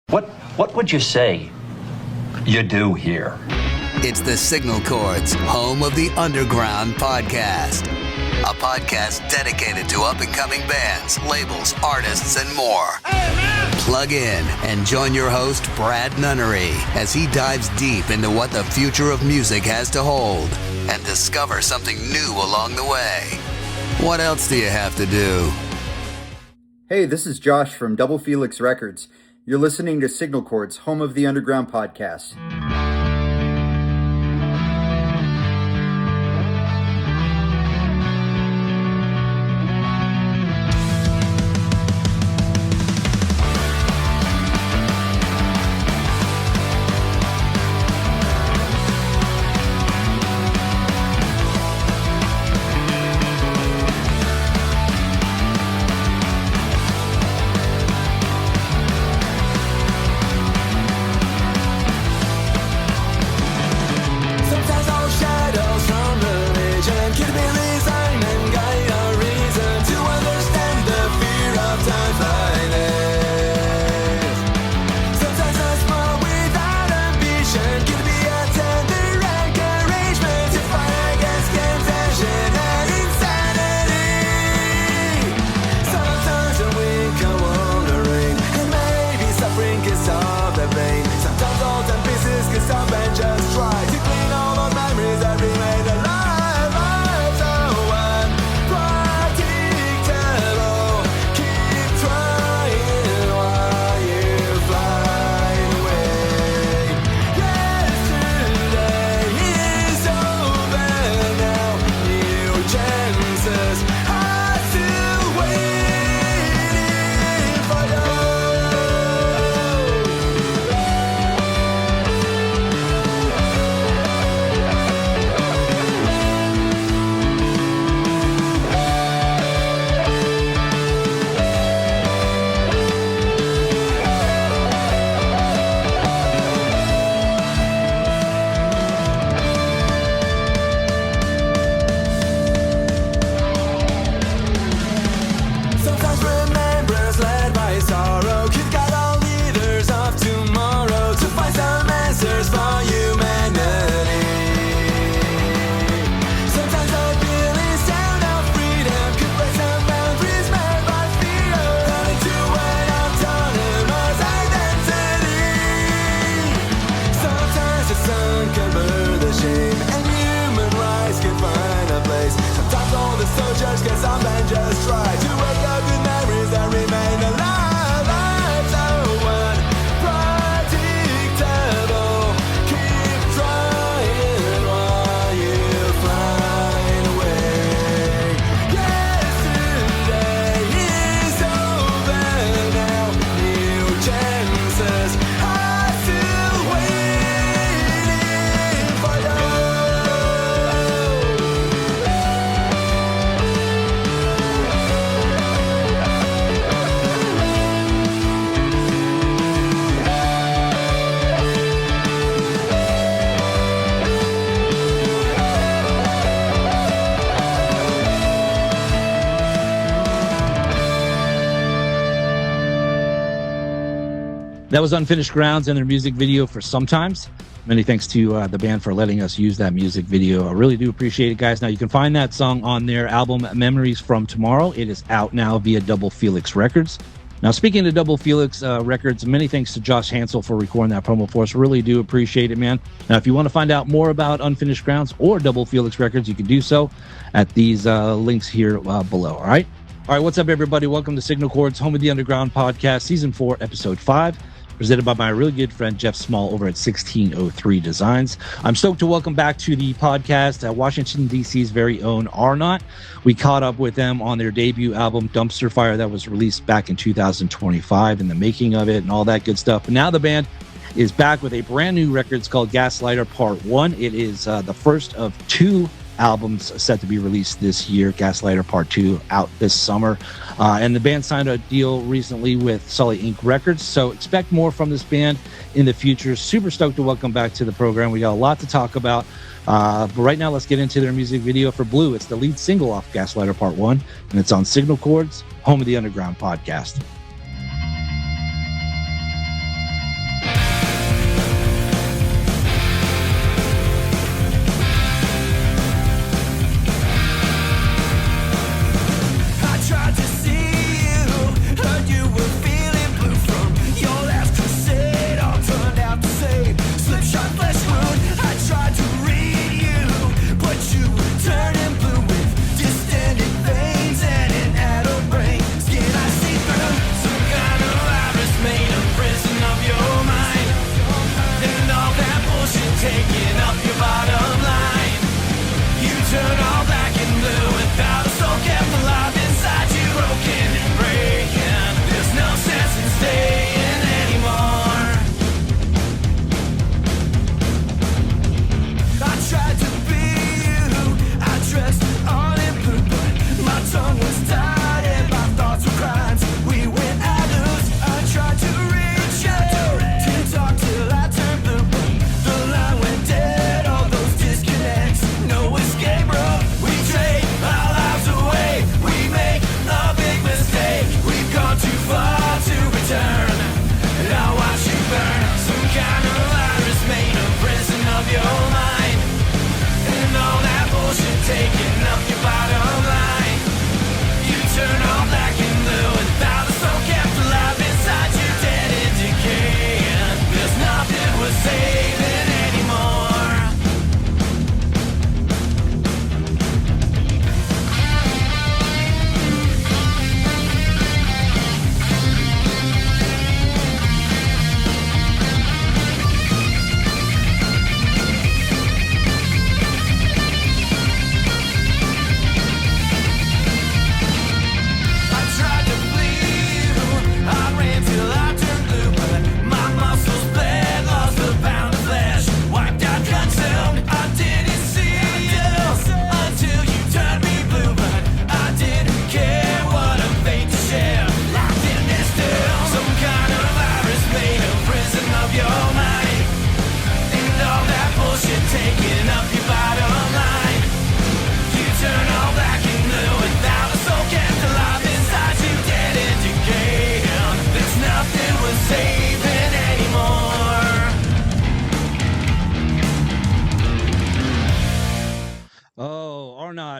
What would you say you do here? It's the Signal Chords, home of the Underground podcast. A podcast dedicated to up-and-coming bands, labels, artists, and more. Plug in and join your host, Brad Nunnery, as he dives deep into what the future of music has to hold and discover something new along the way. What else do you have to do? Hey, this is Josh from Double Felix Records. You're listening to Signal Chords, home of the Underground podcast. That was Unfinished Grounds and their music video for Sometimes. Many thanks to the band for letting us use that music video. I really do appreciate it, guys. Now, you can find that song on their album Memories from Tomorrow. It is out now via Double Felix Records. Now, speaking to Double Felix Records, many thanks to Josh Hansel for recording that promo for us. Really do appreciate it, man. Now, if you want to find out more about Unfinished Grounds or Double Felix Records, you can do so at these links here below, all right? All right, what's up, everybody? Welcome to Signal Chords, home of the Underground podcast, Season 4, Episode 5. Presented by my really good friend Jeff Small over at 1603 Designs. I'm stoked to welcome back to the podcast Washington, D.C.'s very own R-NØT. We caught up with them on their debut album, Dumpster Fire, that was released back in 2025, and the making of it and all that good stuff. But now the band is back with a brand new record. It's called Gaslighter Part 1. It is the first of two albums set to be released this year. Gaslighter Part 2 out this summer. And the band signed a deal recently with Sully Inc. Records, so expect more from this band in the future. Super stoked to welcome back to the program. We got a lot to talk about. But right now, let's get into their music video for Blue. It's the lead single off Gaslighter Part 1, and it's on Signal Chords, home of the Underground podcast.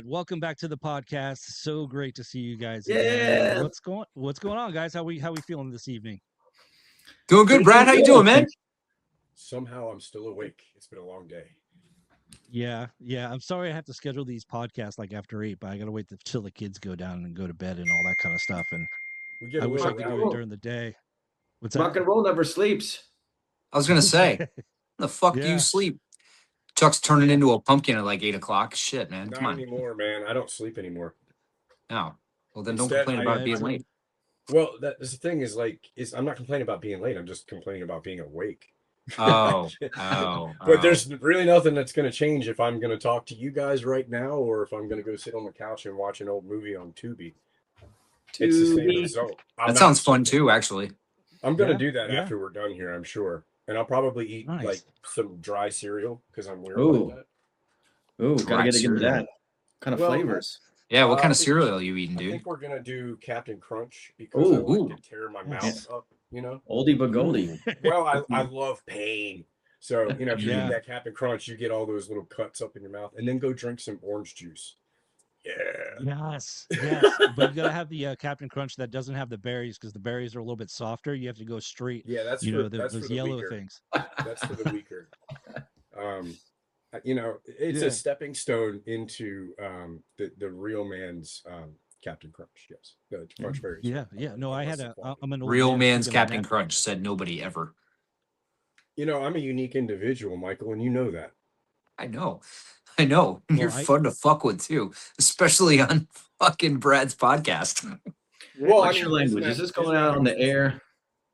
welcome back to the podcast. So great to see you guys. Yeah. Again. What's going on, guys? How we feeling this evening? Doing good, Brad. How you doing, man? Somehow I'm still awake. It's been a long day. Yeah. I'm sorry I have to schedule these podcasts like after 8, but I gotta wait till the kids go down and go to bed and all that kind of stuff. And I wish I could do it during the day. What's that? Rock and roll never sleeps. I was gonna say, when the fuck do you sleep? Chuck's turning into a pumpkin at like 8 o'clock. Shit, man. Not Come on. anymore, man. I don't sleep anymore. No. Well, then Instead, don't complain about being late. Well, that's the thing is I'm not complaining about being late. I'm just complaining about being awake. Oh. But there's really nothing that's going to change if I'm going to talk to you guys right now or if I'm going to go sit on the couch and watch an old movie on Tubi. It's the same result. That sounds fun too, actually. I'm going to do that after we're done here, I'm sure. And I'll probably eat like some dry cereal because I'm weird like that. Ooh, gotta get into that. What kind of flavors? Yeah, what kind of cereal are you eating, dude? I think we're gonna do Captain Crunch because I like to tear my mouth up, you know. Oldie but goldie. Well, I love pain. So, you know, if you eat that Captain Crunch, you get all those little cuts up in your mouth, and then go drink some orange juice. Yeah. Yes. But you gotta have the Captain Crunch that doesn't have the berries because the berries are a little bit softer. You have to go straight. Yeah, that's those yellow weaker. things. That's for the weaker. You know, it's a stepping stone into the real man's Captain Crunch. Yes, the Crunch berries. Yeah. No, I'm an old Real man's Captain Crunch, said nobody ever. You know, I'm a unique individual, Michael, and you know that. I know. You're fun to fuck with too, especially on fucking Brad's podcast. Well, what's your language? Is this going out on the air?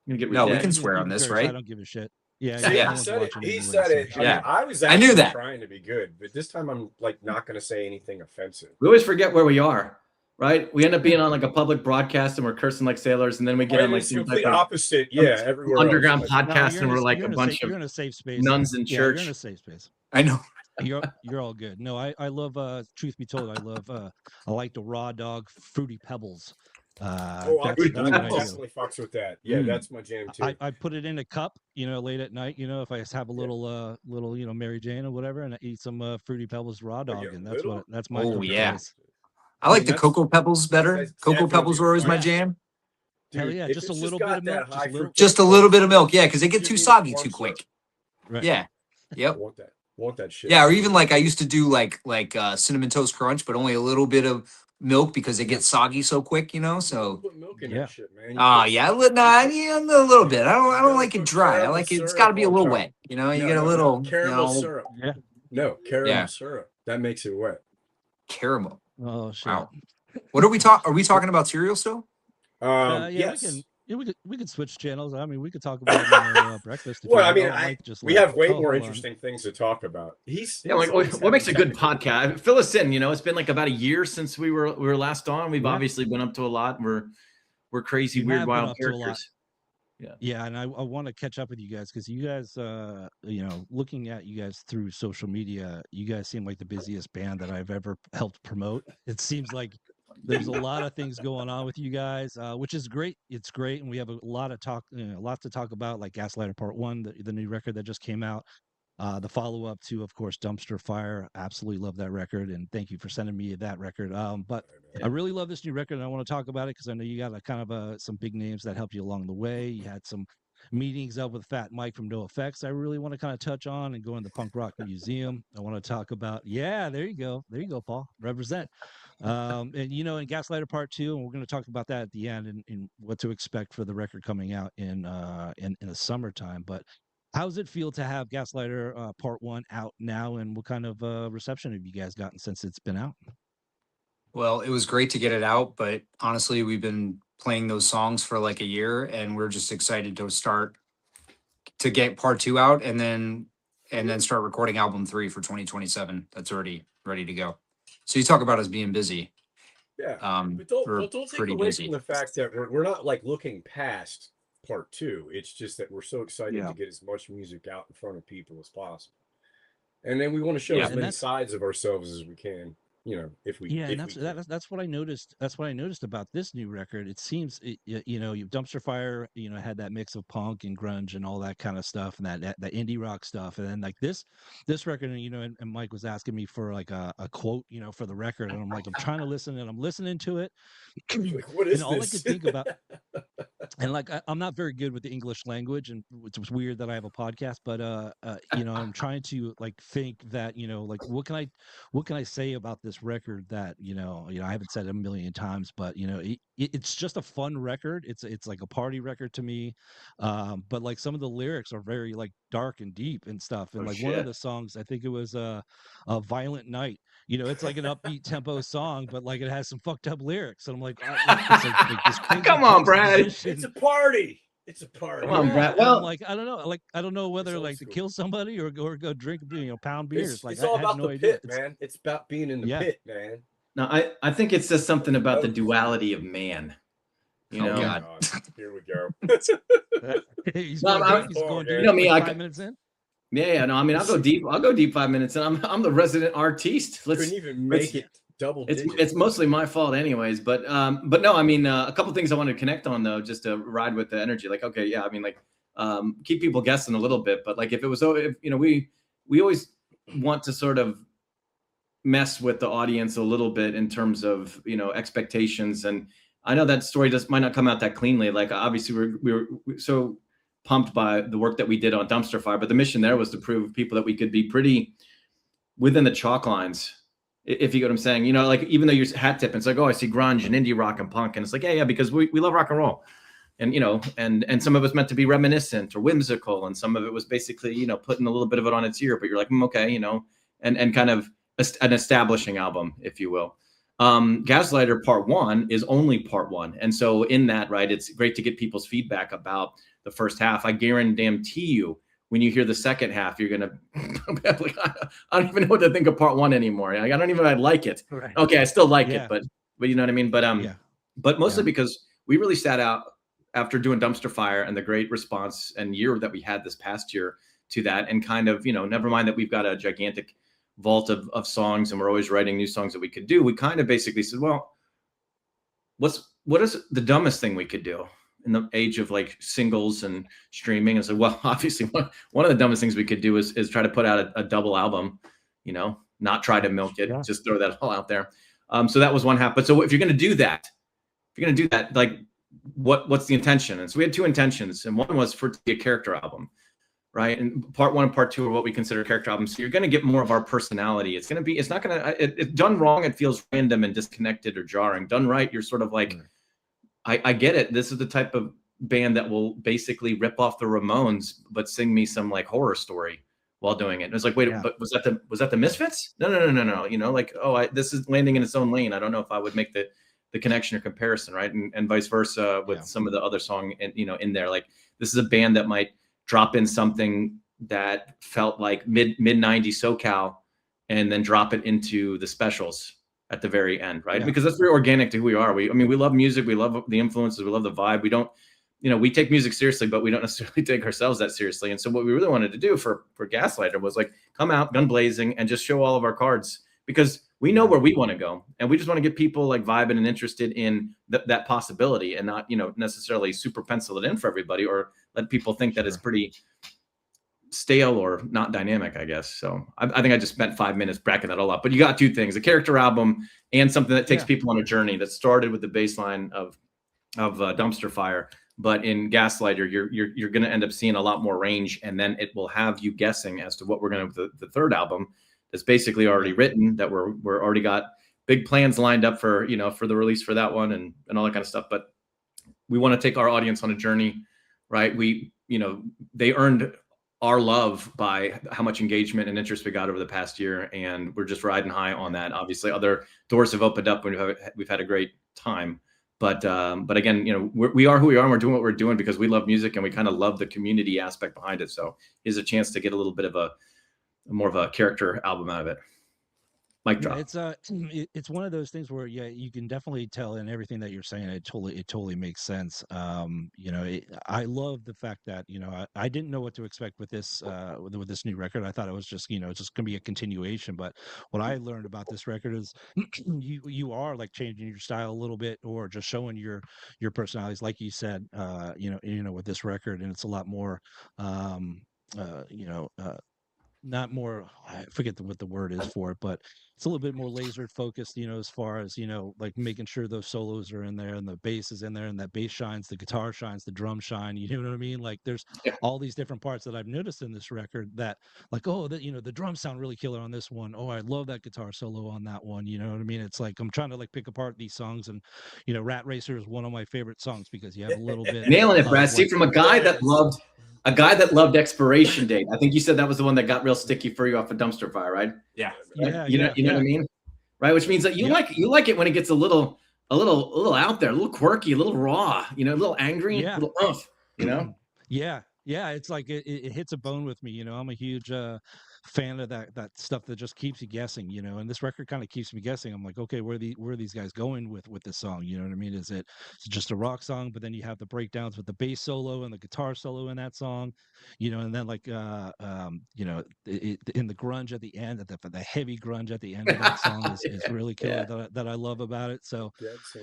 No, we can swear on this, right? I don't give a shit. Yeah. He said it. Yeah. I was I knew that. trying to be good, but this time I'm like not going to say anything offensive. We always forget where we are, right? We end up being on like a public broadcast and we're cursing like sailors, and then we get on like the complete opposite. Yeah, everywhere underground else. podcast, and we're like a bunch of you're in a safe space. nuns in church. You're in a safe space. I know. You're all good. No, I love truth be told, I like the raw dog fruity pebbles. I definitely fucks with that. Yeah, that's my jam too. I put it in a cup, late at night, if I have a little Mary Jane or whatever, and I eat some fruity pebbles raw dog, and that's my choice. I like the Cocoa Pebbles better. Cocoa Pebbles were always my jam. Dude, hell yeah, just a little bit of milk. Just a little bit of milk, yeah, because they get too soggy too quick. Right. Yeah. Yep. Want that shit. Yeah, or even like I used to do like Cinnamon Toast Crunch, but only a little bit of milk because it gets soggy so quick, So put milk in that shit, man. Yeah, a little bit. I don't like it dry. I like it. It's got to be a little wet. You get a little caramel syrup. Yeah. No caramel syrup. That makes it wet. Caramel. Oh shit. Wow. What are we talking? Are we talking about cereal still? Yes. We could switch channels. I mean, we could talk about breakfast. Well, I mean, we have way more interesting things to talk about. What makes a good podcast? Fill us in. It's been like about a year since we were last on. We've obviously been up to a lot. We're crazy, weird, wild characters. Yeah, and I want to catch up with you guys because you guys, looking at you guys through social media, you guys seem like the busiest band that I've ever helped promote. It seems like there's a lot of things going on with you guys, which is great. It's great, and we have a lot to talk about, like Gaslighter Part 1, the new record that just came out, the follow-up to, of course, Dumpster Fire. Absolutely love that record, and thank you for sending me that record. But I really love this new record, and I want to talk about it because I know you got some big names that helped you along the way. You had some meetings up with Fat Mike from NoFX. I really want to kind of touch on and go in the Punk Rock Museum. I want to talk about, there you go, Paul, represent. And in Gaslighter Part 2, and we're going to talk about that at the end and what to expect for the record coming out in the summertime. But how does it feel to have Gaslighter Part 1 out now, and what kind of reception have you guys gotten since it's been out? Well, it was great to get it out, but honestly, we've been playing those songs for like a year, and we're just excited to get Part 2 out, and then start recording album 3 for 2027. That's already ready to go. So you talk about us being busy. Yeah, but don't take away from the fact that we're not like looking past Part 2. It's just that we're so excited to get as much music out in front of people as possible, and then we want to show as many sides of ourselves as we can. if we, Yeah, if and that's we can. that's what I noticed. That's what I noticed about this new record. It seems, you Dumpster Fire, had that mix of punk and grunge and all that kind of stuff, and that indie rock stuff. And then like this record, and Mike was asking me for like a quote, for the record, and I'm like, I'm trying to listen, and I'm listening to it, Like, what and is all I this? could think about. And like I'm not very good with the English language, and it's weird that I have a podcast, but I'm trying to like think that like what can I say about this record that I haven't said it a million times, but it's just a fun record. It's like a party record to me, but like some of the lyrics are very like dark and deep and stuff, and Oh like one of shit. the songs, I think it was a Violent Night. It's like an upbeat tempo song, but like it has some fucked up lyrics, and I'm like, it's like this crazy Come on, Brad. juxtaposition. It's a party. It's a party. Come on, Brad. And Well, I'm like, I don't know whether old like to school. kill somebody or go drink, pound beers. Like It's I all have about no the idea. pit, man. It's about being in the pit, man. no, I think it says something about the Oh. duality of man. Oh, know, God. Here we go. He's No, going, he's going you to know me, like I 5 minutes in. yeah. No, I mean, I'll go deep. I'll go deep 5 minutes, and I'm the resident artiste. Couldn't even make it double digits. It's mostly my fault, anyways. But no, I mean, a couple things I wanted to connect on though, just to ride with the energy. Like, okay, yeah, I mean, like, keep people guessing a little bit. But like, if we always want to sort of mess with the audience a little bit in terms of expectations, and I know that story might not come out that cleanly. Like, obviously, we're so pumped by the work that we did on Dumpster Fire, but the mission there was to prove people that we could be pretty within the chalk lines, if you get what I'm saying. Like, even though you're hat tipping, it's like, oh, I see grunge and indie rock and punk, and it's like, yeah, because we love rock and roll, and and some of it's meant to be reminiscent or whimsical, and some of it was basically putting a little bit of it on its ear, but you're like, okay, and kind of an establishing album, if you will. Gaslighter Part 1 is only Part 1, and so in that, right, it's great to get people's feedback about the first half. I guarantee you, when you hear the second half, you're gonna like, I don't even know what to think of Part 1 anymore. I don't even know if I like it. Right. Okay, I still like it, but you know what I mean. But but mostly because we really sat out after doing Dumpster Fire and the great response and year that we had this past year to that, and kind of never mind that we've got a gigantic vault of songs and we're always writing new songs that we could do. We kind of basically said, well, what is the dumbest thing we could do in the age of like singles and streaming? And so, well, obviously one of the dumbest things we could do is try to put out a double album, not try to milk it, just throw that all out there. So that was one half. But so if you're going to do that, like what's the intention? And so we had two intentions, and one was for it to be a character album, right? And Part 1 and Part 2 are what we consider character albums. So you're going to get more of our personality. It's not going to, done wrong, it feels random and disconnected or jarring. Done right, you're sort of like, I get it. This is the type of band that will basically rip off the Ramones, but sing me some like horror story while doing it. And it's like, wait, but was that the Misfits? No. Like, this is landing in its own lane. I don't know if I would make the connection or comparison, right? And vice versa with some of the other song in there. Like, this is a band that might drop in something that felt like mid 90s SoCal, and then drop it into the specials at the very end, right? Because that's very organic to who we are. We love music, we love the influences, we love the vibe. We don't, we take music seriously, but we don't necessarily take ourselves that seriously. And so what we really wanted to do for Gaslighter was like, come out gun blazing and just show all of our cards, because we know where we want to go, and we just want to get people like vibing and interested in that possibility, and not necessarily super pencil it in for everybody, or let people think that it's pretty stale or not dynamic, I guess. So I think I just spent 5 minutes bracking that all up. But you got two things: a character album and something that takes people on a journey that started with the bass line of Dumpster Fire. But in Gaslighter, you're going to end up seeing a lot more range, and then it will have you guessing as to what we're going to do with the third album. That's basically already written, that we're already got big plans lined up for for the release for that one, and all that kind of stuff. But we want to take our audience on a journey, right? They earned our love by how much engagement and interest we got over the past year, and we're just riding high on that. Obviously, other doors have opened up, and we've had a great time. But again, we are who we are, and we're doing what we're doing because we love music, and we kind of love the community aspect behind it. So here's a chance to get a little bit of more of a character album out of it. Mic Yeah, drop. it's one of those things where you can definitely tell in everything that you're saying. It totally makes sense. I love the fact that I didn't know what to expect with this with this new record. I thought it was just just gonna be a continuation. But what I learned about this record is you are like changing your style a little bit, or just showing your personalities, like you said. With this record, and it's a lot more. Uh, you know, uh, Not more, I forget what the word is for it, but it's a little bit more laser focused, as far as like making sure those solos are in there and the bass is in there and that bass shines, the guitar shines, the drum shine. You know what I mean? Like there's Yeah. all these different parts that I've noticed in this record that, like, oh, that the drums sound really killer on this one. Oh, I love that guitar solo on that one. You know what I mean? It's like I'm trying to like pick apart these songs, and Rat Racer is one of my favorite songs because you have a little bit Nailing it, Brad. of, See, like, from a guy that loved Expiration Date. I think you said that was the one that got real sticky for you off of Dumpster Fire, right? Yeah. yeah, You know what I mean? Right, which means that you like it when it gets a little out there, a little quirky, a little raw, a little angry, a little Yeah, it's like it hits a bone with me. I'm a huge fan of that stuff that just keeps you guessing. And this record kind of keeps me guessing. I'm like, okay, where are these guys going with this song? You know what I mean? Is it just a rock song, but then you have the breakdowns with the bass solo and the guitar solo in that song, and then like in the grunge at the end, the heavy grunge at the end of that song is really killer, that I love about it. So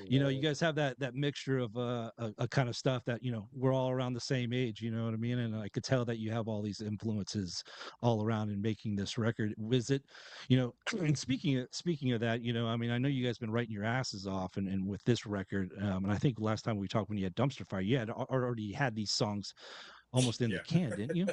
you guys have that mixture of a kind of stuff that we're all around the same age. You know what I mean? And I could tell that you have all these influences all around in making this record. Was it, and speaking of that, I mean, I know you guys been writing your asses off, and with this record, and I think last time we talked when you had Dumpster Fire, you had already had these songs almost in the can, didn't you?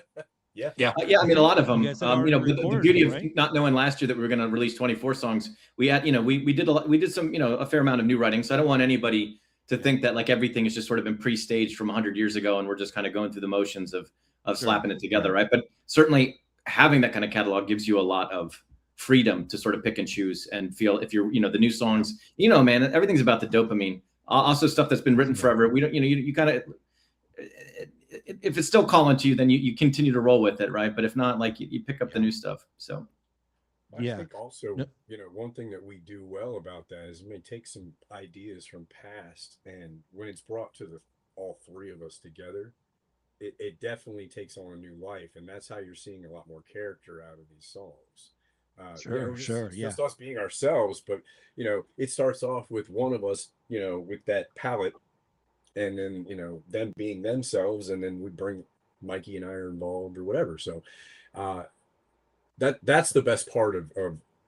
Yeah. I mean, a lot of them. You guys had already The recorded beauty them, of right? not knowing last year that we were going to release 24 songs, we had, we did some, a fair amount of new writing. So I don't want anybody to think that like everything has just sort of been pre-staged from 100 years ago, and we're just kind of going through the motions of slapping it together, right? But certainly having that kind of catalog gives you a lot of freedom to sort of pick and choose and feel if you're, the new songs, man, everything's about the dopamine. Also stuff that's been written forever. We don't, you kind of, if it's still calling to you, then you continue to roll with it, right? But if not, like you pick up the new stuff. So I think also, one thing that we do well about that is we take some ideas from past, and when it's brought to all three of us together, it definitely takes on a new life, and that's how you're seeing a lot more character out of these songs. Just us being ourselves, but it starts off with one of us, with that palette, and then them being themselves, and then we bring Mikey and I are involved or whatever. So that's the best part of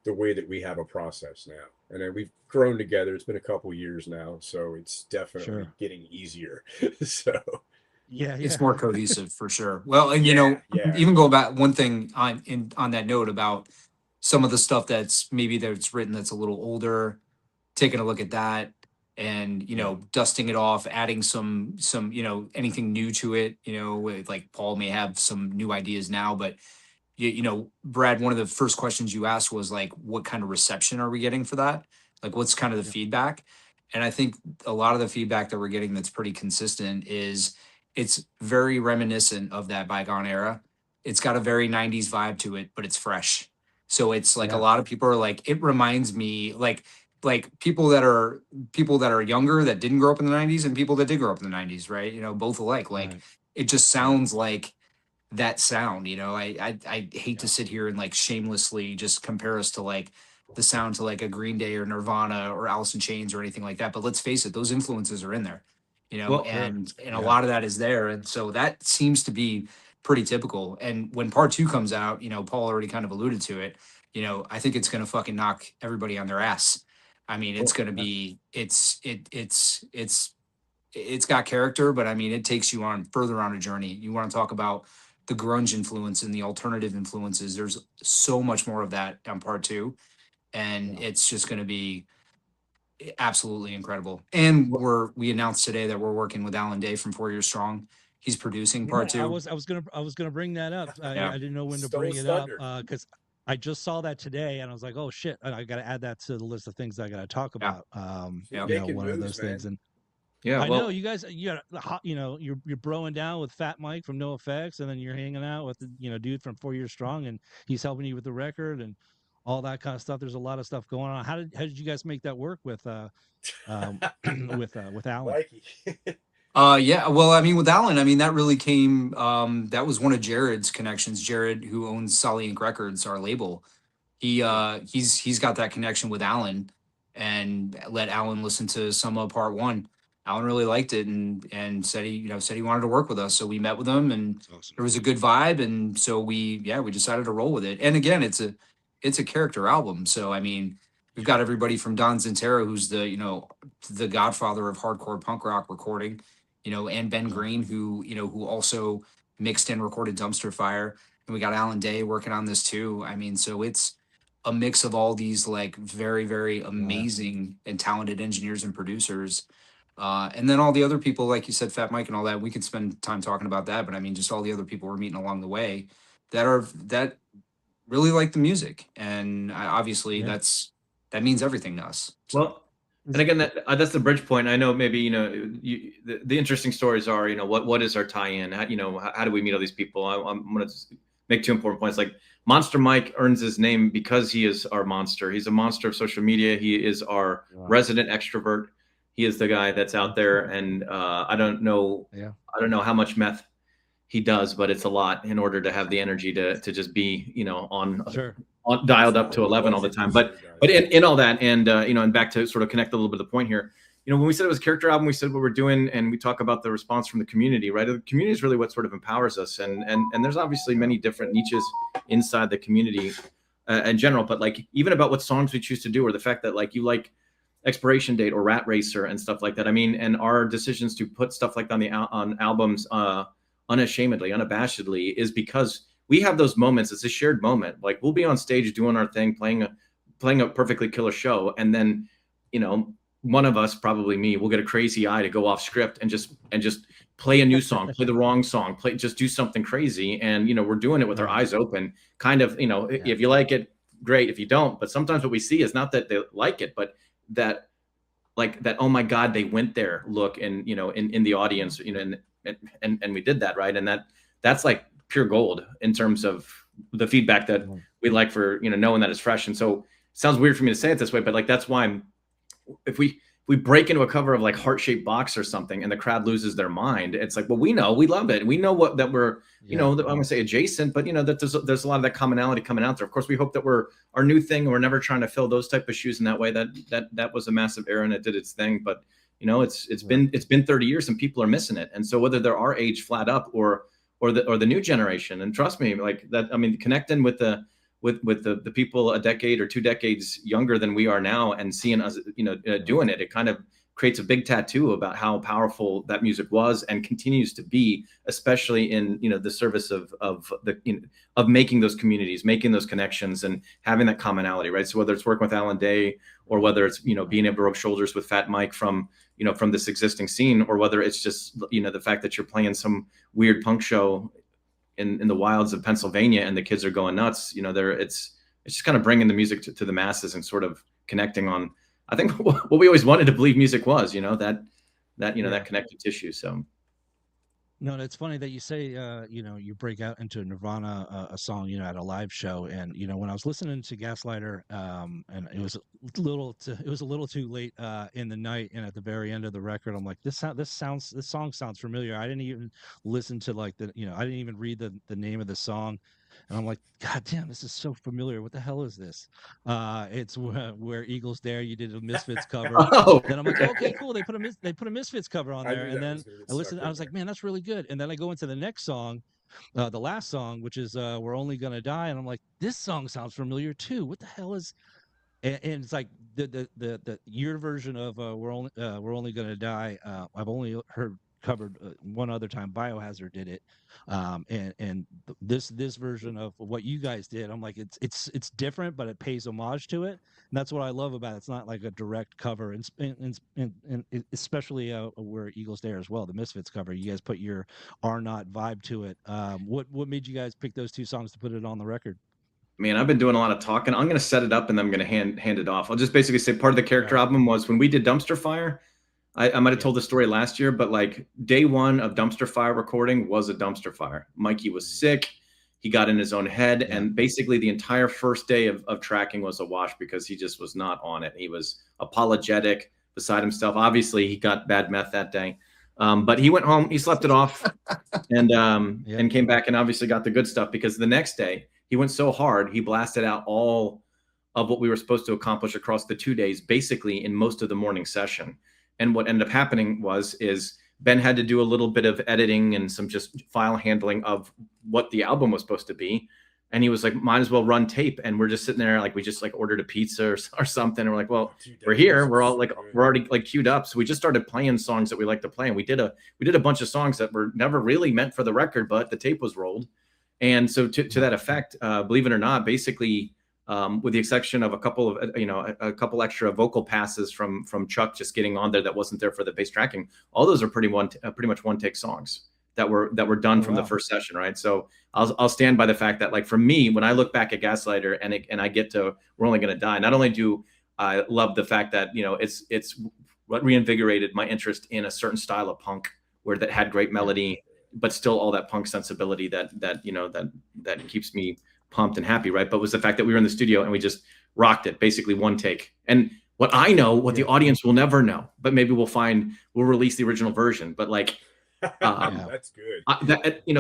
the way that we have a process now. And then we've grown together. It's been a couple years now, so it's definitely getting easier. So it's more cohesive for sure. Well, and even going back, one thing on that note about some of the stuff that's written that's a little older, taking a look at that and dusting it off, adding some anything new to it, like Paul may have some new ideas now, but Brad, one of the first questions you asked was like, what kind of reception are we getting for that? Like, what's kind of the feedback? And I think a lot of the feedback that we're getting that's pretty consistent is it's very reminiscent of that bygone era. It's got a very 90s vibe to it, but it's fresh. So it's like a lot of people are like, it reminds me like people that are younger that didn't grow up in the 90s and people that did grow up in the 90s, right? Both alike. Like it just sounds like that sound. I hate to sit here and like shamelessly just compare us to like the sound to like a Green Day or Nirvana or Alice in Chains or anything like that, but let's face it, those influences are in there, and a lot of that is there, and so that seems to be pretty typical. And when part 2 comes out, Paul already kind of alluded to it, I think it's going to fucking knock everybody on their ass. I mean, it's going to be it's got character, but I mean, it takes you further on a journey. You want to talk about the grunge influence and the alternative influences. There's so much more of that on part 2, and it's just going to be absolutely incredible. And we announced today that we're working with Alan Day from 4 Years Strong. He's producing part 2. I was gonna bring that up. I didn't know when to bring it up because I just saw that today and I was like, oh shit, I got to add that to the list of things I got to talk about. One of those things. And I know you guys, you're broing down with Fat Mike from No Effects, and then you're hanging out with the dude from 4 Years Strong, and he's helping you with the record and all that kind of stuff. There's a lot of stuff going on. How did you guys make that work with with Alan? Mikey. Yeah, well, I mean, with Alan, I mean, that really came, that was one of Jared's connections. Jared, who owns Solly Inc. Records, our label, he's got that connection with Alan, and let Alan listen to some of part one. Alan really liked it, and said he wanted to work with us. So we met with him, and there was a good vibe, and so we decided to roll with it. And again, it's a character album. So I mean, we've got everybody from Don Zientara, who's the godfather of hardcore punk rock recording, and Ben Green, who also mixed and recorded Dumpster Fire. And we got Alan Day working on this too. I mean, so it's a mix of all these like very, very amazing and talented engineers and producers. And then all the other people, like you said, Fat Mike and all that, we could spend time talking about that. But I mean, just all the other people we're meeting along the way that really like the music. And obviously that means everything to us. So. Well, and again, that's the bridge point. I know maybe, the interesting stories are, what is our tie-in? How do we meet all these people? I'm going to make two important points. Like Monster Mike earns his name because he is our monster. He's a monster of social media. He is our resident extrovert. He is the guy that's out there. And I don't know how much meth he does, but it's a lot in order to have the energy to just be, on dialed up to 11 all the time. But in all that, and and back to sort of connect a little bit of the point here, when we said it was a character album, we said what we're doing, and we talk about the response from the community, right? The community is really what sort of empowers us, and there's obviously many different niches inside the community in general, but like even about what songs we choose to do, or the fact that like you like Expiration Date or Rat Racer and stuff like that. I mean, and our decisions to put stuff like that on albums unashamedly, unabashedly, is because we have those moments. It's a shared moment. Like we'll be on stage doing our thing, playing a perfectly killer show, and then one of us, probably me, will get a crazy eye to go off script and just play a new song, play the wrong song, just do something crazy. And we're doing it with our eyes open, kind of. If you like it, great. If you don't, but sometimes what we see is not that they like it, but that oh my God, they went there look, and in the audience, and we did that, right? And that's like pure gold in terms of the feedback that we like for knowing that it's fresh. And so it sounds weird for me to say it this way, but like that's why if we break into a cover of like Heart-Shaped Box or something and the crowd loses their mind, it's like, well, we love it, we know that we're I'm gonna say adjacent, but that there's a lot of that commonality coming out there. Of course, we hope that we're our new thing, and we're never trying to fill those type of shoes in that way. That was a massive era, and it did its thing, but it's been 30 years and people are missing it. And so whether they're our age flat up or the new generation, and trust me, like that, I mean, connecting with the people a decade or 2 decades younger than we are now, and seeing us doing it kind of creates a big tattoo about how powerful that music was and continues to be, especially in the service of making those communities, making those connections, and having that commonality, right? So whether it's working with Alan Day, or whether it's being able to rub shoulders with Fat Mike from this existing scene, or whether it's just the fact that you're playing some weird punk show in the wilds of Pennsylvania and the kids are going nuts, it's just kind of bringing the music to the masses and sort of connecting on, I think, what we always wanted to believe music was, that connective tissue. So. No, it's funny that you say, you break out into Nirvana, a song, at a live show. And, when I was listening to Gaslighter, and it was a little too late in the night. And at the very end of the record, I'm like, this song sounds familiar. I didn't even listen to I didn't even read the name of the song. And I'm like, God damn, this is so familiar. What the hell is this? It's where Eagles Dare. You did a Misfits cover. Oh. Then I'm like, okay, cool. They put a Misfits cover on there, and then I listened. I was like, man, that's really good. And then I go into the next song, the last song, which is "We're Only Gonna Die," and I'm like, this song sounds familiar too. What the hell is? And it's like the your version of "We're Only Gonna Die." I've only heard covered one other time. Biohazard did it, and this version of what you guys did, I'm like, it's different, but it pays homage to it, and that's what I love about it. It's not like a direct cover, and especially where Eagles Dare as well, the Misfits cover, you guys put your R-NØT vibe to it. What made you guys pick those two songs to put it on the record? Man, I've been doing a lot of talking. I'm going to set it up, and then I'm going to hand it off. I'll just basically say part of the character album was when we did Dumpster Fire. I might have told the story last year, but like day one of Dumpster Fire recording was a dumpster fire. Mikey was sick. He got in his own head, and basically the entire first day of tracking was a wash because he just was not on it. He was apologetic, beside himself. Obviously, he got bad meth that day, but he went home, he slept it off, and came back and obviously got the good stuff, because the next day he went so hard, he blasted out all of what we were supposed to accomplish across the 2 days, basically in most of the morning session. And what ended up happening is Ben had to do a little bit of editing and some just file handling of what the album was supposed to be. And he was like, might as well run tape. And we're just sitting there, like, we just like ordered a pizza or something. And we're like, well, we're here. We're all like, we're already like queued up. So we just started playing songs that we like to play. And we did a bunch of songs that were never really meant for the record, but the tape was rolled. And so to that effect, believe it or not, basically, with the exception of a couple of extra vocal passes from Chuck just getting on there that wasn't there for the bass tracking, all those are pretty much one take songs that were done from the first session, right? So I'll stand by the fact that, like, for me, when I look back at Gaslighter and I get to We're Only Gonna Die, not only do I love the fact that, you know, it's what reinvigorated my interest in a certain style of punk that had great melody, but still all that punk sensibility that keeps me pumped and happy, right? But was the fact that we were in the studio and we just rocked it, basically one take. And what I know, what the audience will never know, but maybe we'll release the original version. But like, that's good.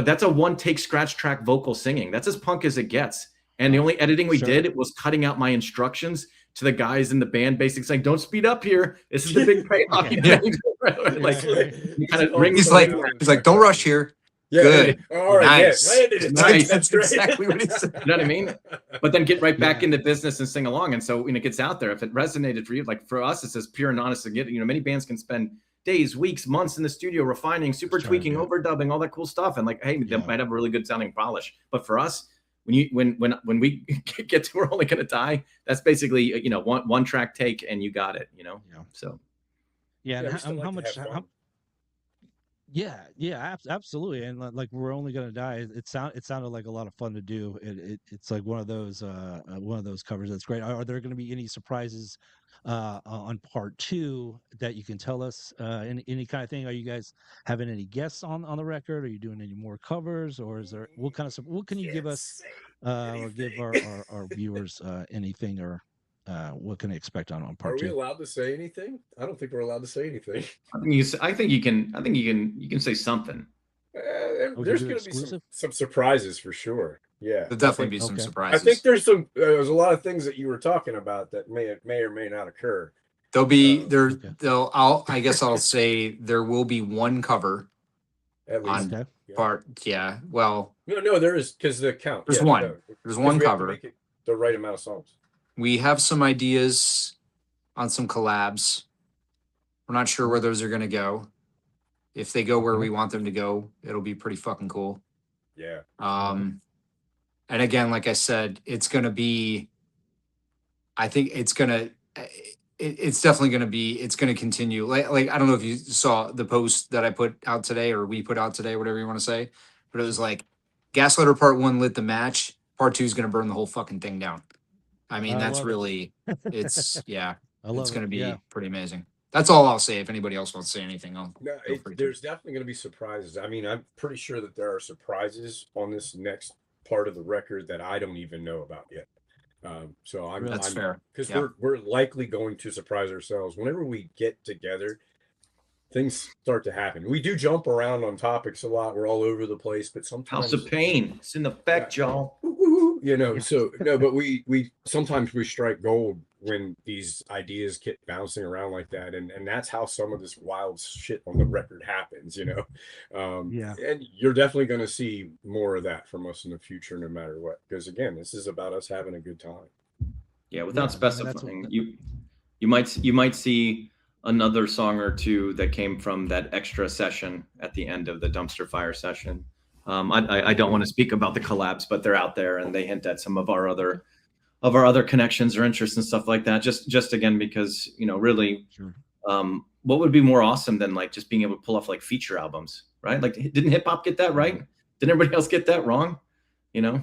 That's a one take scratch track vocal singing. That's as punk as it gets. And the only editing we did was cutting out my instructions to the guys in the band, basically saying, "Don't speed up here. This is the big payoff." He's like, "Don't rush here." Yeah, good. All right. Nice. Yeah, nice. That's exactly what he said. You know what I mean? But then get right back into business and sing along. And so when it gets out there, if it resonated for you, like for us, it's as pure and honest to get. Many bands can spend days, weeks, months in the studio refining, super tweaking, overdubbing, all that cool stuff. And like, hey, they might have a really good sounding polish. But for us, when we get to We're Only Gonna Die, that's basically one track take and you got it. So how much? Absolutely. And like We're Only Gonna Die, it sounded like a lot of fun to do. It's like one of those covers that's great. Are there going to be any surprises on part 2 that you can tell us? Any kind of thing? Are you guys having any guests on the record? Are you doing any more covers, or is there what can you give us or give our viewers anything, or what can they expect on part 2? Are we allowed to say anything? I don't think we're allowed to say anything. I think you can say something. There's going to be some surprises for sure. Yeah, there'll definitely be some surprises. I think there's a lot of things that you were talking about that may or may not occur. There'll be I guess I'll say there will be one cover at least on part. Yeah. Well, no, there is, because the count. There's one. No, there's one cover. Make it the right amount of songs. We have some ideas on some collabs. We're not sure where those are going to go. If they go where we want them to go, it'll be pretty fucking cool. Yeah. And again, like I said, it's going to be, I think it's definitely going to be, it's going to continue. Like, I don't know if you saw the post that I put out today, or we put out today, whatever you want to say, but it was like, Gaslighter part 1 lit the match. Part 2 is going to burn the whole fucking thing down. I mean, that's really, it's going to be pretty amazing. That's all I'll say. If anybody else wants to say anything, there's definitely going to be surprises. I mean, I'm pretty sure that there are surprises on this next part of the record that I don't even know about yet. So that's fair, because we're likely going to surprise ourselves whenever we get together. Things start to happen. We do jump around on topics a lot. We're all over the place, but sometimes House of Pain, it's in effect, y'all. So no, but we sometimes we strike gold when these ideas get bouncing around like that, and that's how some of this wild shit on the record happens, and you're definitely going to see more of that from us in the future, no matter what, because again, this is about us having a good time. Without specifying, you might see another song or two that came from that extra session at the end of the dumpster fire session. I don't want to speak about the collabs, but they're out there and they hint at some of our other connections or interests and stuff like that. Just again, because, really, what would be more awesome than like just being able to pull off like feature albums, right? Like, didn't hip hop get that right? Didn't everybody else get that wrong? Yeah.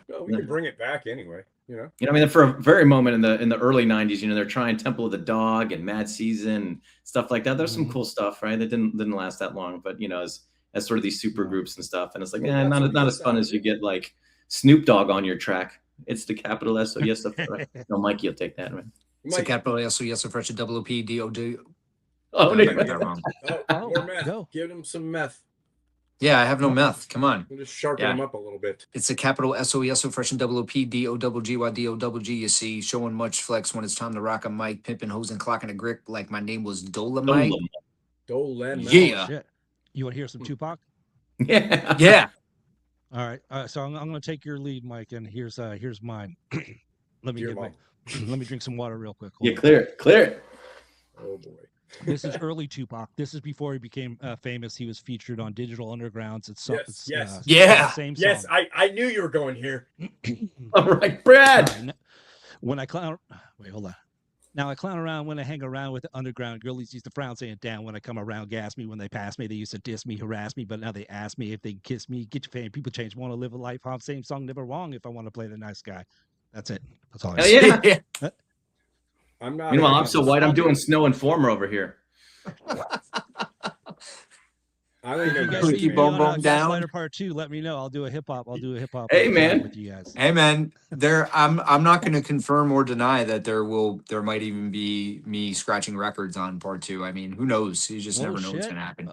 Well, we can bring it back anyway. I mean, for a very moment in the early 90s, they're trying Temple of the Dog and Mad Season and stuff like that. There's some cool stuff, right? That didn't last that long, but as sort of these super groups and stuff. And it's like, not as fun as you get like Snoop Dogg on your track. It's the capital S. So yes, no, Mikey will take that, man. It's a capital S. So yes, a fresh double OP DOD. Oh, I got that wrong. More meth. Go. Give him some meth. Yeah, I have no meth. Come on. We'll just sharpen them up a little bit. It's a capital SOES, so fresh and double OP DOGGY. You see, showing much flex when it's time to rock a mic, pimping, hosing, clocking a grip like my name was Dolomite. Dolomite. Yeah. Shit. You want to hear some Tupac? Yeah. Yeah. All right. So I'm going to take your lead, Mike, and here's mine. Let me drink some water real quick. Hold on. Clear it. Oh boy. This is early Tupac. This is before he became famous. He was featured on Digital Undergrounds. Same song. Yes, I knew you were going here. All right, Brad. When I clown, wait, hold on. Now I clown around when I hang around with the underground. Girlies used to frown, saying down when I come around, gas me when they pass me. They used to diss me, harass me, but now they ask me if they kiss me. Get your fame. People change. Want to live a life. Same song, never wrong. If I want to play the nice guy, that's it. That's all I say. Yeah. I'm not. Meanwhile, I'm so white. I'm doing Snow Informer over here. I think you guys keep on Gaslighter Part 2. Let me know. I'll do a hip hop. Hey man, with you guys. Hey man, I'm not going to confirm or deny that there might even be me scratching records on Part 2. I mean, who knows? You just never know what's going to happen.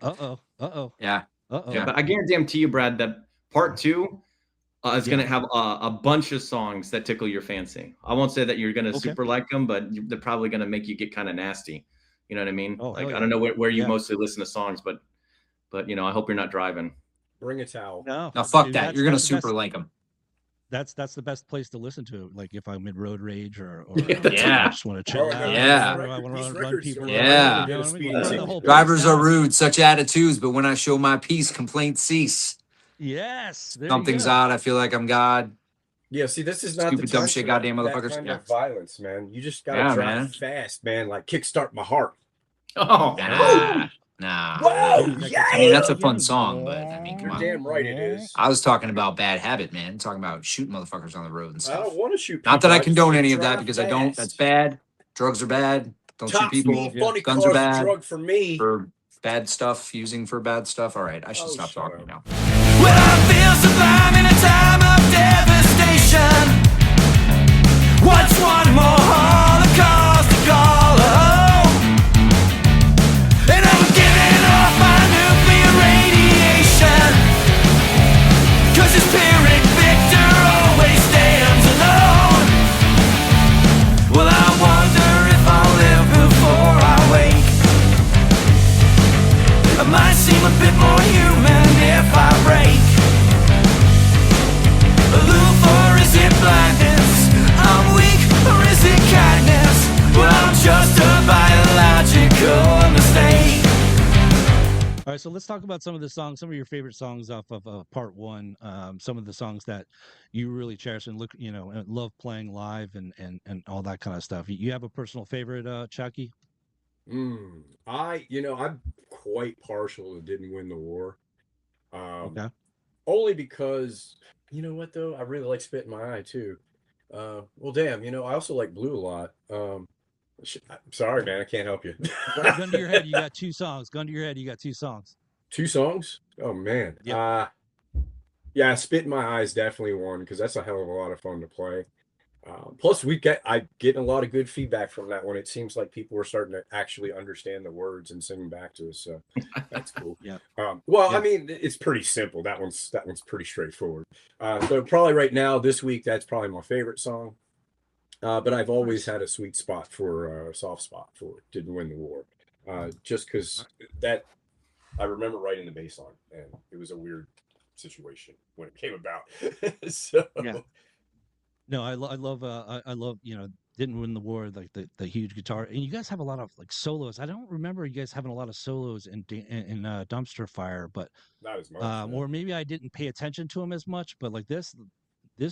Yeah. Yeah, but I guarantee you, Brad, that Part 2 is going to have a bunch of songs that tickle your fancy. I won't say that you're going to super like them, but they're probably going to make you get kind of nasty. You know what I mean? I don't know where you mostly listen to songs, but you know, I hope you're not driving. Bring a towel. No, fuck that. You're going to super like them. That's the best place to listen to it. Like if I'm in road rage or I just want to chill out. Yeah. I want to run people. Yeah. Drivers are rude, such attitudes, but when I show my peace, complaints cease. Yes. Something's odd. I feel like I'm God. Yeah, see, this is not stupid dumb shit, goddamn motherfuckers. That kind of violence, man. You just gotta drive fast, man. Like kickstart my heart. Oh, nah. Whoa, yeah. I mean, that's a fun song, but I mean, come on. Damn right it is. I was talking about bad habit, man. I'm talking about shooting motherfuckers on the road and stuff. I don't want to shoot people. Not that I condone any of that because I don't. That's bad. Drugs are bad. Don't shoot people. Guns are bad. Drug for me. For bad stuff, using for bad stuff. All right, I should stop talking now. When I feel sublime in a time of devastation, what's one more holocaust to call home? And I'm giving off my nuclear radiation, 'cause the spirit victor always stands alone. Well, I wonder if I'll live before I wake. I might seem a bit more human if I break. Aloof, or is it blindness? I'm weak, or is it kindness? Well, I'm just a biological mistake. All right, so let's talk about some of the songs, some of your favorite songs off of Part 1. Some of the songs that you really cherish and and love playing live and all that kind of stuff. You have a personal favorite, Chucky? I'm quite partial to Didn't Win the War. Only because, you know what though? I really like Spit in My Eye too. Well, damn, I also like Blue a lot. I'm sorry, man, I can't help you. Gun to your head, you got 2 songs. Gun to your head, you got 2 songs. 2 songs? Oh man. Yep. Yeah, Spit in My Eye is definitely one because that's a hell of a lot of fun to play. Plus, I get a lot of good feedback from that one. It seems like people were starting to actually understand the words and sing back to us, so that's cool. I mean, it's pretty simple. That one's pretty straightforward. So probably right now, this week, that's probably my favorite song. But I've always had a soft spot for Didn't Win the War, just because that I remember writing the bass line, and it was a weird situation when it came about. So. Yeah. No, I love Didn't Win the War, like the huge guitar, and you guys have a lot of like solos. I don't remember you guys having a lot of solos in Dumpster Fire, but not as much, or maybe I didn't pay attention to them as much. But like this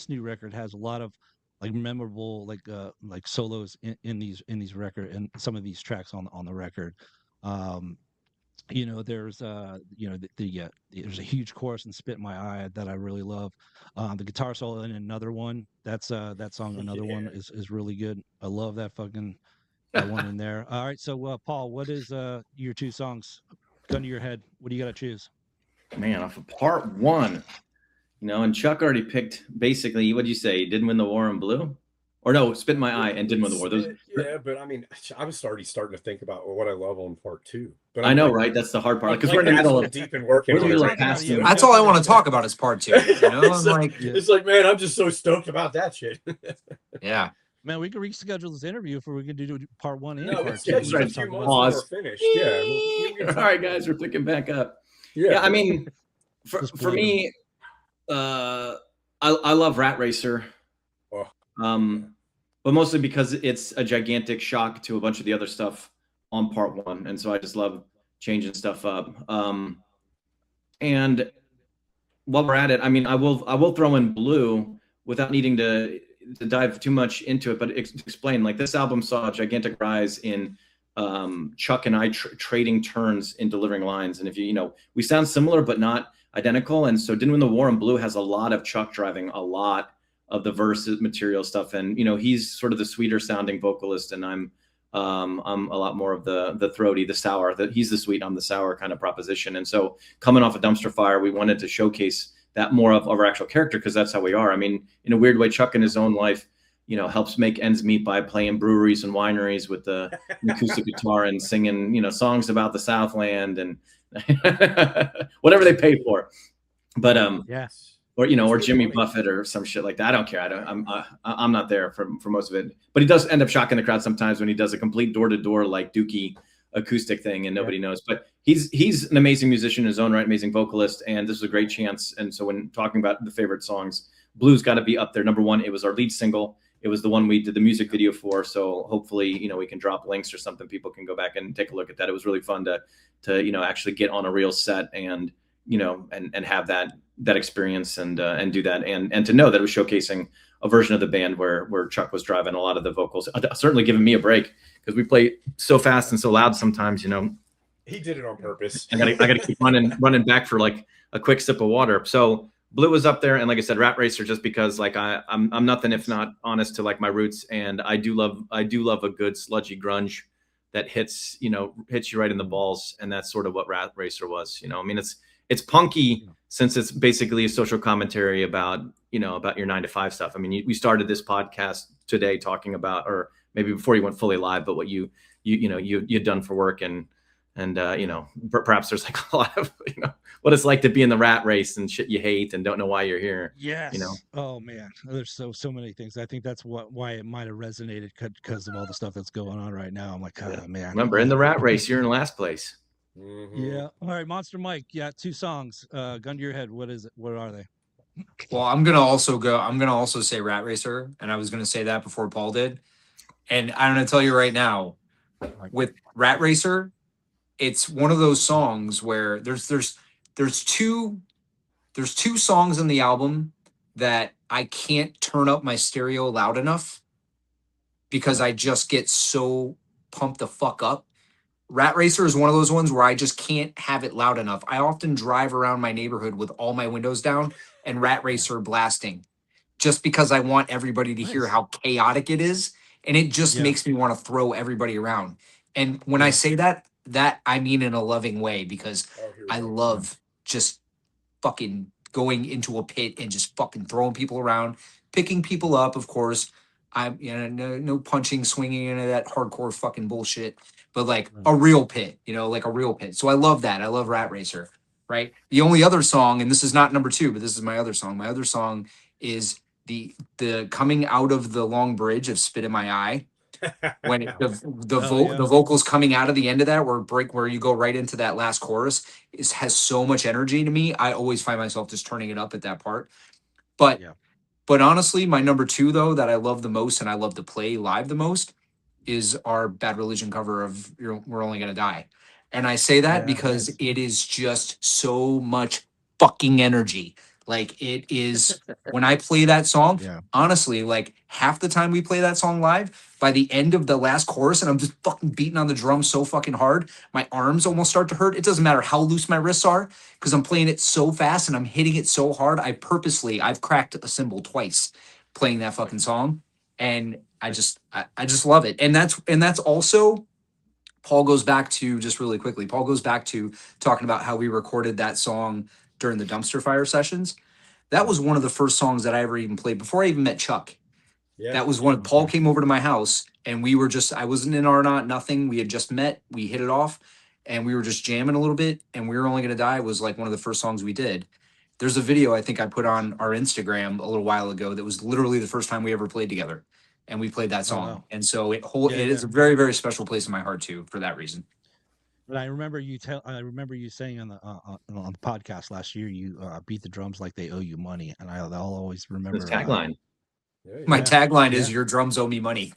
new record has a lot of like memorable like solos in these record and some of these tracks on the record. There's there's a huge chorus in Spit in My Eye that I really love. The guitar solo in Another One, that song Another One is really good. I love that one in there. All right, so Paul, what is your 2 songs? Gun to your head, what do you got to choose? Man, off of part 1, and Chuck already picked basically, what'd you say? He didn't win the war in blue? Or no, Spit in My Eye and didn't win the war. Yeah, but I mean, I was already starting to think about what I love on part 2. But I know, right? That's the hard part. Because we're in the middle of deep and working on it right now. That's all I want to talk about is part 2. It's like, man, I'm just so stoked about that shit. Yeah. Man, we can reschedule this interview if we can do part 1 and No, part 2. it's right. Pause. Finished. Yeah. All right, guys, we're picking back up. Yeah, I mean, for me, I love Rat Racer. But mostly because it's a gigantic shock to a bunch of the other stuff on part 1, and so I just love changing stuff up. And while we're at it, I mean, I will throw in Blue without needing to dive too much into it, but explain. Like, this album saw a gigantic rise in Chuck and I trading turns in delivering lines, and if we sound similar but not identical, and so Didn't Win the War in Blue has a lot of Chuck driving a lot of the verses material stuff, and he's sort of the sweeter sounding vocalist, and I'm a lot more of the throaty, the sour. He's the sweet, I'm the sour kind of proposition. And so coming off of Dumpster Fire, we wanted to showcase that more of our actual character, because that's how we are. I mean, in a weird way, Chuck in his own life, helps make ends meet by playing breweries and wineries with the acoustic guitar and singing, songs about the Southland and whatever they pay for. But yes. Or Jimmy Buffett or some shit like that. I don't care. I'm not there for most of it. But he does end up shocking the crowd sometimes when he does a complete door-to-door like Dookie acoustic thing and nobody knows. But he's an amazing musician in his own right, amazing vocalist, and this was a great chance. And so when talking about the favorite songs, Blue's got to be up there. Number 1, it was our lead single. It was the one we did the music video for. So hopefully, we can drop links or something. People can go back and take a look at that. It was really fun to actually get on a real set and and have that experience and do that and to know that it was showcasing a version of the band where Chuck was driving a lot of the vocals, certainly giving me a break because we play so fast and so loud sometimes. He did it on purpose. I gotta keep running back for like a quick sip of water. So Blue was up there, and like I said, Rat Racer, just because like I'm nothing if not honest to like my roots, and I do love a good sludgy grunge that hits you right in the balls, and that's sort of what Rat Racer was. I mean, it's punky since it's basically a social commentary about your 9-to-5 stuff. I mean, we started this podcast today talking about, or maybe before you went fully live, but what you'd done for work, and perhaps there's like a lot of what it's like to be in the rat race and shit you hate and don't know why you're here. Yes. Oh man, there's so many things. I think that's why it might have resonated, because of all the stuff that's going on right now. I'm like, oh man. Remember, in the rat race, you're in last place. Mm-hmm. Yeah. All right, Monster Mike. Yeah, 2 songs. Gun to your head. What is it? What are they? Well, I'm gonna also say Rat Racer, and I was gonna say that before Paul did. And I'm gonna tell you right now, with Rat Racer, it's one of those songs where there's two songs in the album that I can't turn up my stereo loud enough because I just get so pumped the fuck up. Rat Racer is one of those ones where I just can't have it loud enough. I often drive around my neighborhood with all my windows down and Rat Racer blasting just because I want everybody to hear how chaotic it is. And it just makes me want to throw everybody around. And when I say that I mean in a loving way, because I love just fucking going into a pit and just fucking throwing people around, picking people up, of course. I'm no punching, swinging into that hardcore fucking bullshit, but like a real pit, like a real pit. So I love that. I love Rat Racer, right? The only other song, and this is not number 2, but this is my other song. My other song is the coming out of the long bridge of Spit in My Eye. When the vocals coming out of the end of that where you go right into that last chorus has so much energy to me. I always find myself just turning it up at that part. But honestly, my number 2 though that I love the most and I love to play live the most is our Bad Religion cover of We're Only Gonna Die. And I say that because it is just so much fucking energy. Like, it is when I play that song, honestly, like half the time we play that song live, by the end of the last chorus, and I'm just fucking beating on the drum so fucking hard, my arms almost start to hurt. It doesn't matter how loose my wrists are because I'm playing it so fast and I'm hitting it so hard. I've cracked a cymbal twice playing that fucking song. And I just love it. And that's also, Paul goes back to, just really quickly, Paul goes back to talking about how we recorded that song during the Dumpster Fire sessions. That was one of the first songs that I ever even played before I even met Chuck. Yeah. That was when Paul came over to my house, and we were just, I wasn't in R-NØT, nothing. We had just met, we hit it off, and we were just jamming a little bit, and We Were Only Gonna Die was like one of the first songs we did. There's a video I think I put on our Instagram a little while ago that was literally the first time we ever played together, and we played that song. wow. And so it is a very, very special place in my heart too, for that reason. But I remember you saying on the podcast last year, you beat the drums like they owe you money, and I'll always remember His tagline. My tagline is "Your drums owe me money."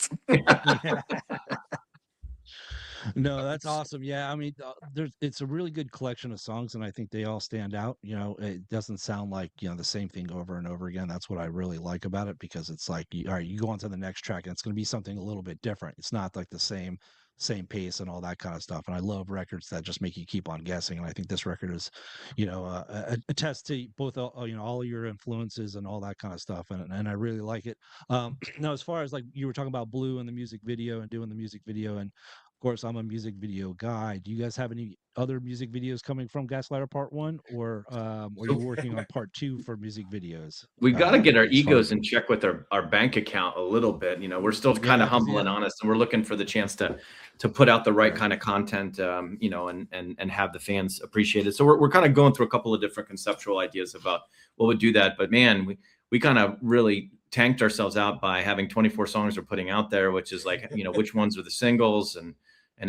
No, that's awesome. Yeah, I mean, it's a really good collection of songs, and I think they all stand out. You know, it doesn't sound like, you know, the same thing over and over again. That's what I really like about it, because it's like, all right, you go on to the next track, and it's going to be something a little bit different. It's not like the same pace and all that kind of stuff. And I love records that just make you keep on guessing. And I think this record is, you know, a test to both, you know, all of your influences and all that kind of stuff. And I really like it. Now, as far as like you were talking about Blue and the music video and doing the music video, and of course I'm a music video guy. Do you guys have any other music videos coming from Gaslighter Part 1, or are you working on Part 2 for music videos? We got to get our egos in check with our bank account a little bit. You know, we're still kind of humble and honest, and we're looking for the chance to put out the right kind of content, you know, and have the fans appreciate it. So we're kind of going through a couple of different conceptual ideas about what would do that. But man, we kind of really tanked ourselves out by having 24 songs we're putting out there, which is like, you know, which ones are the singles, and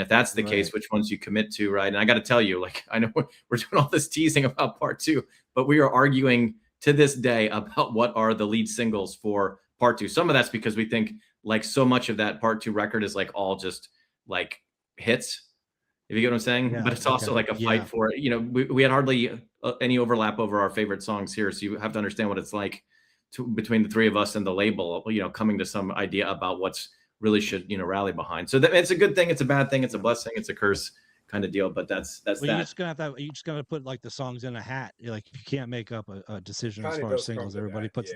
if that's the case, which ones you commit to, right? And I got to tell you, like, I know we're doing all this teasing about Part 2, but we are arguing to this day about what are the lead singles for Part 2. Some of that's because we think like so much of that Part 2 record is like all just like hits, if you get what I'm saying. Yeah, but it's also like a fight for it. You know, we had hardly any overlap over our favorite songs here, so you have to understand what it's like between the three of us and the label, you know, coming to some idea about what's really should, you know, rally behind. So it's a good thing, it's a bad thing, it's a blessing, it's a curse kind of deal. But that's well, that. You just gotta put like the songs in a hat. Like, you can't make up a decision as far as singles. Everybody puts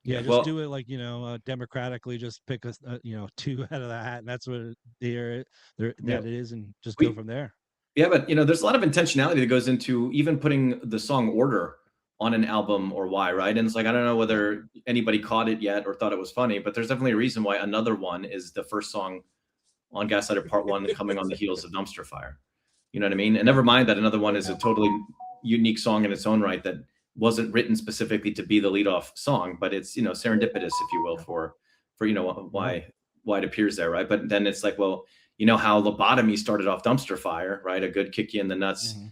just do it like, you know, democratically. Just pick a you know, 2 out of the hat, and that's what it is, and just go from there. Yeah, but you know, there's a lot of intentionality that goes into even putting the song order on an album or why, right? And it's like, I don't know whether anybody caught it yet or thought it was funny, but there's definitely a reason why Another One is the first song on Gaslighter Part 1 coming on the heels of Dumpster Fire. You know what I mean? And never mind that Another One is a totally unique song in its own right that wasn't written specifically to be the leadoff song, but it's, you know, serendipitous, if you will, for you know, why it appears there, right? But then it's like, well, you know how Lobotomy started off Dumpster Fire, right? A good kick you in the nuts. Mm-hmm.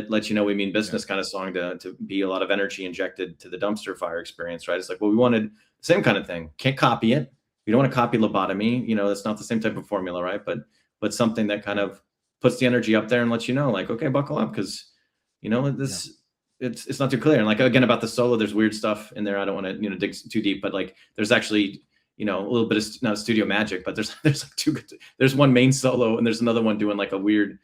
Let you know we mean business kind of song to be a lot of energy injected to the Dumpster Fire experience, right? It's like, well, we wanted the same kind of thing. Can't copy it. We don't want to copy Lobotomy. You know, it's not the same type of formula, right? But something that kind of puts the energy up there and lets you know, like, okay, buckle up, because, you know, it's not too clear. And like, again, about the solo, there's weird stuff in there. I don't want to, you know, dig too deep, but like, there's actually, you know, a little bit of not studio magic, but there's like there's one main solo and there's another one doing like a weird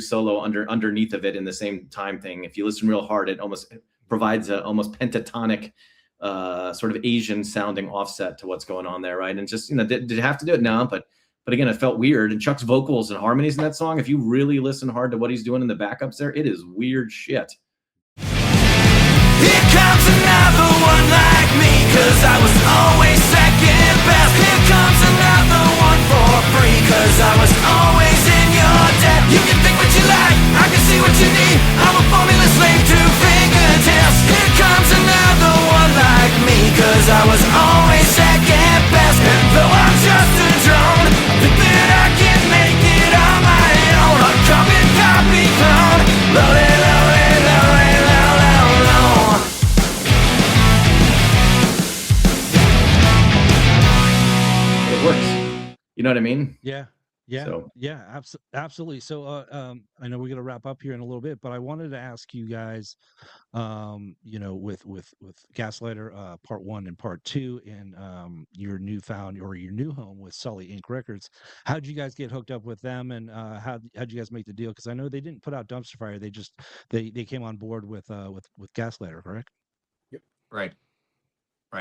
solo underneath of it in the same time thing. If you listen real hard, it almost provides a almost pentatonic sort of Asian sounding offset to what's going on there, right? And just, you know, did you have to do it? No, but again, it felt weird. And Chuck's vocals and harmonies in that song, if you really listen hard to what he's doing in the backups there, it is weird shit. Here comes another one like me, 'cause I was always second best. Here comes another one for free, 'cause I was always in your debt. You can think what you like, I can see what you need. I'm a formula slave to fingertips. Here comes another one like me, 'cause I was always second best. And though I'm just a drone, I think that I can make it on my own. A carbon copy clone, loaded, loaded, loaded, low, low, low. It works. You know what I mean? Yeah. Absolutely. So I know we're going to wrap up here in a little bit, but I wanted to ask you guys, you know, with Gaslighter Part 1 and Part 2 and your newfound or your new home with Sully Inc. Records, how did you guys get hooked up with them, and how'd you guys make the deal? Because I know they didn't put out Dumpster Fire; they came on board with Gaslighter, correct? Yep. Right.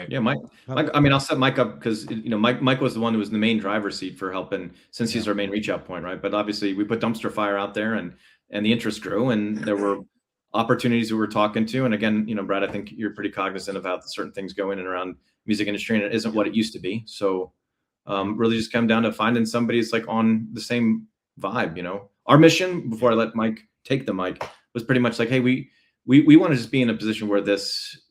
Yeah, Mike. I mean, I'll set Mike up because, you know, Mike was the one who was in the main driver's seat for helping, since he's our main reach out point, right? But obviously, we put Dumpster Fire out there, and the interest grew, and there were opportunities we were talking to. And again, Brad, I think you're pretty cognizant of how certain things go in and around music industry, and it isn't what it used to be. So really just come down to finding somebody that's like on the same vibe. Our mission before I let Mike take the mic was pretty much like, hey, we want to just be in a position where this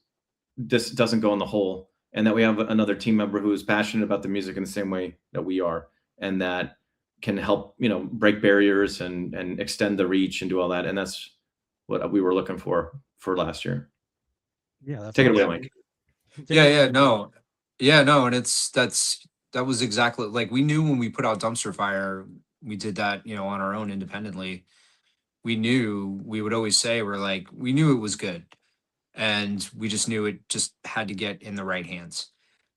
doesn't go in the hole, and that we have another team member who is passionate about the music in the same way that we are, and that can help, break barriers and extend the reach and do all that. And that's what we were looking for last year. Yeah. Take it away, Mike. No. And that was exactly like, we knew when we put out Dumpster Fire, we did that, on our own independently. We knew, we would always say, we knew it was good, and we just knew it just had to get in the right hands.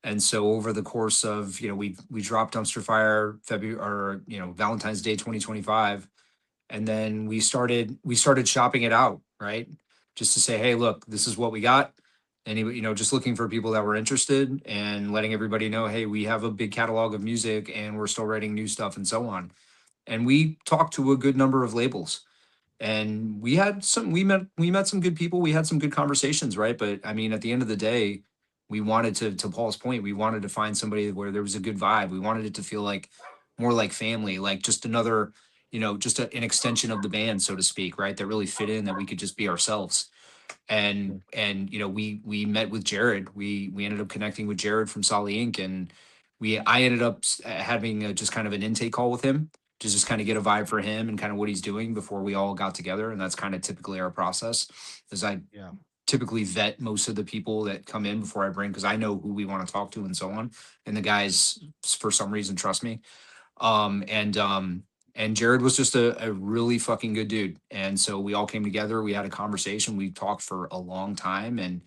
And so over the course of, we dropped Dumpster Fire Valentine's Day 2025. And then we started shopping it out, right? Just to say, hey, look, this is what we got. And, just looking for people that were interested and letting everybody know, hey, we have a big catalog of music and we're still writing new stuff and so on. And we talked to a good number of labels, and we met some good people. We had some good conversations, right? But I mean, at the end of the day, we wanted to Paul's point, we wanted to find somebody where there was a good vibe. We wanted it to feel like more like family, like just another, just an extension of the band, so to speak, right? That really fit in, that we could just be ourselves. And we met with Jared. We ended up connecting with Jared from Solid Inc. And I ended up having just kind of an intake call with him to just kind of get a vibe for him and kind of what he's doing before we all got together. And that's kind of typically our process, is I typically vet most of the people that come in before I bring, because I know who we want to talk to and so on. And the guys, for some reason, trust me. And Jared was just a really fucking good dude. And so we all came together. We had a conversation. We talked for a long time, and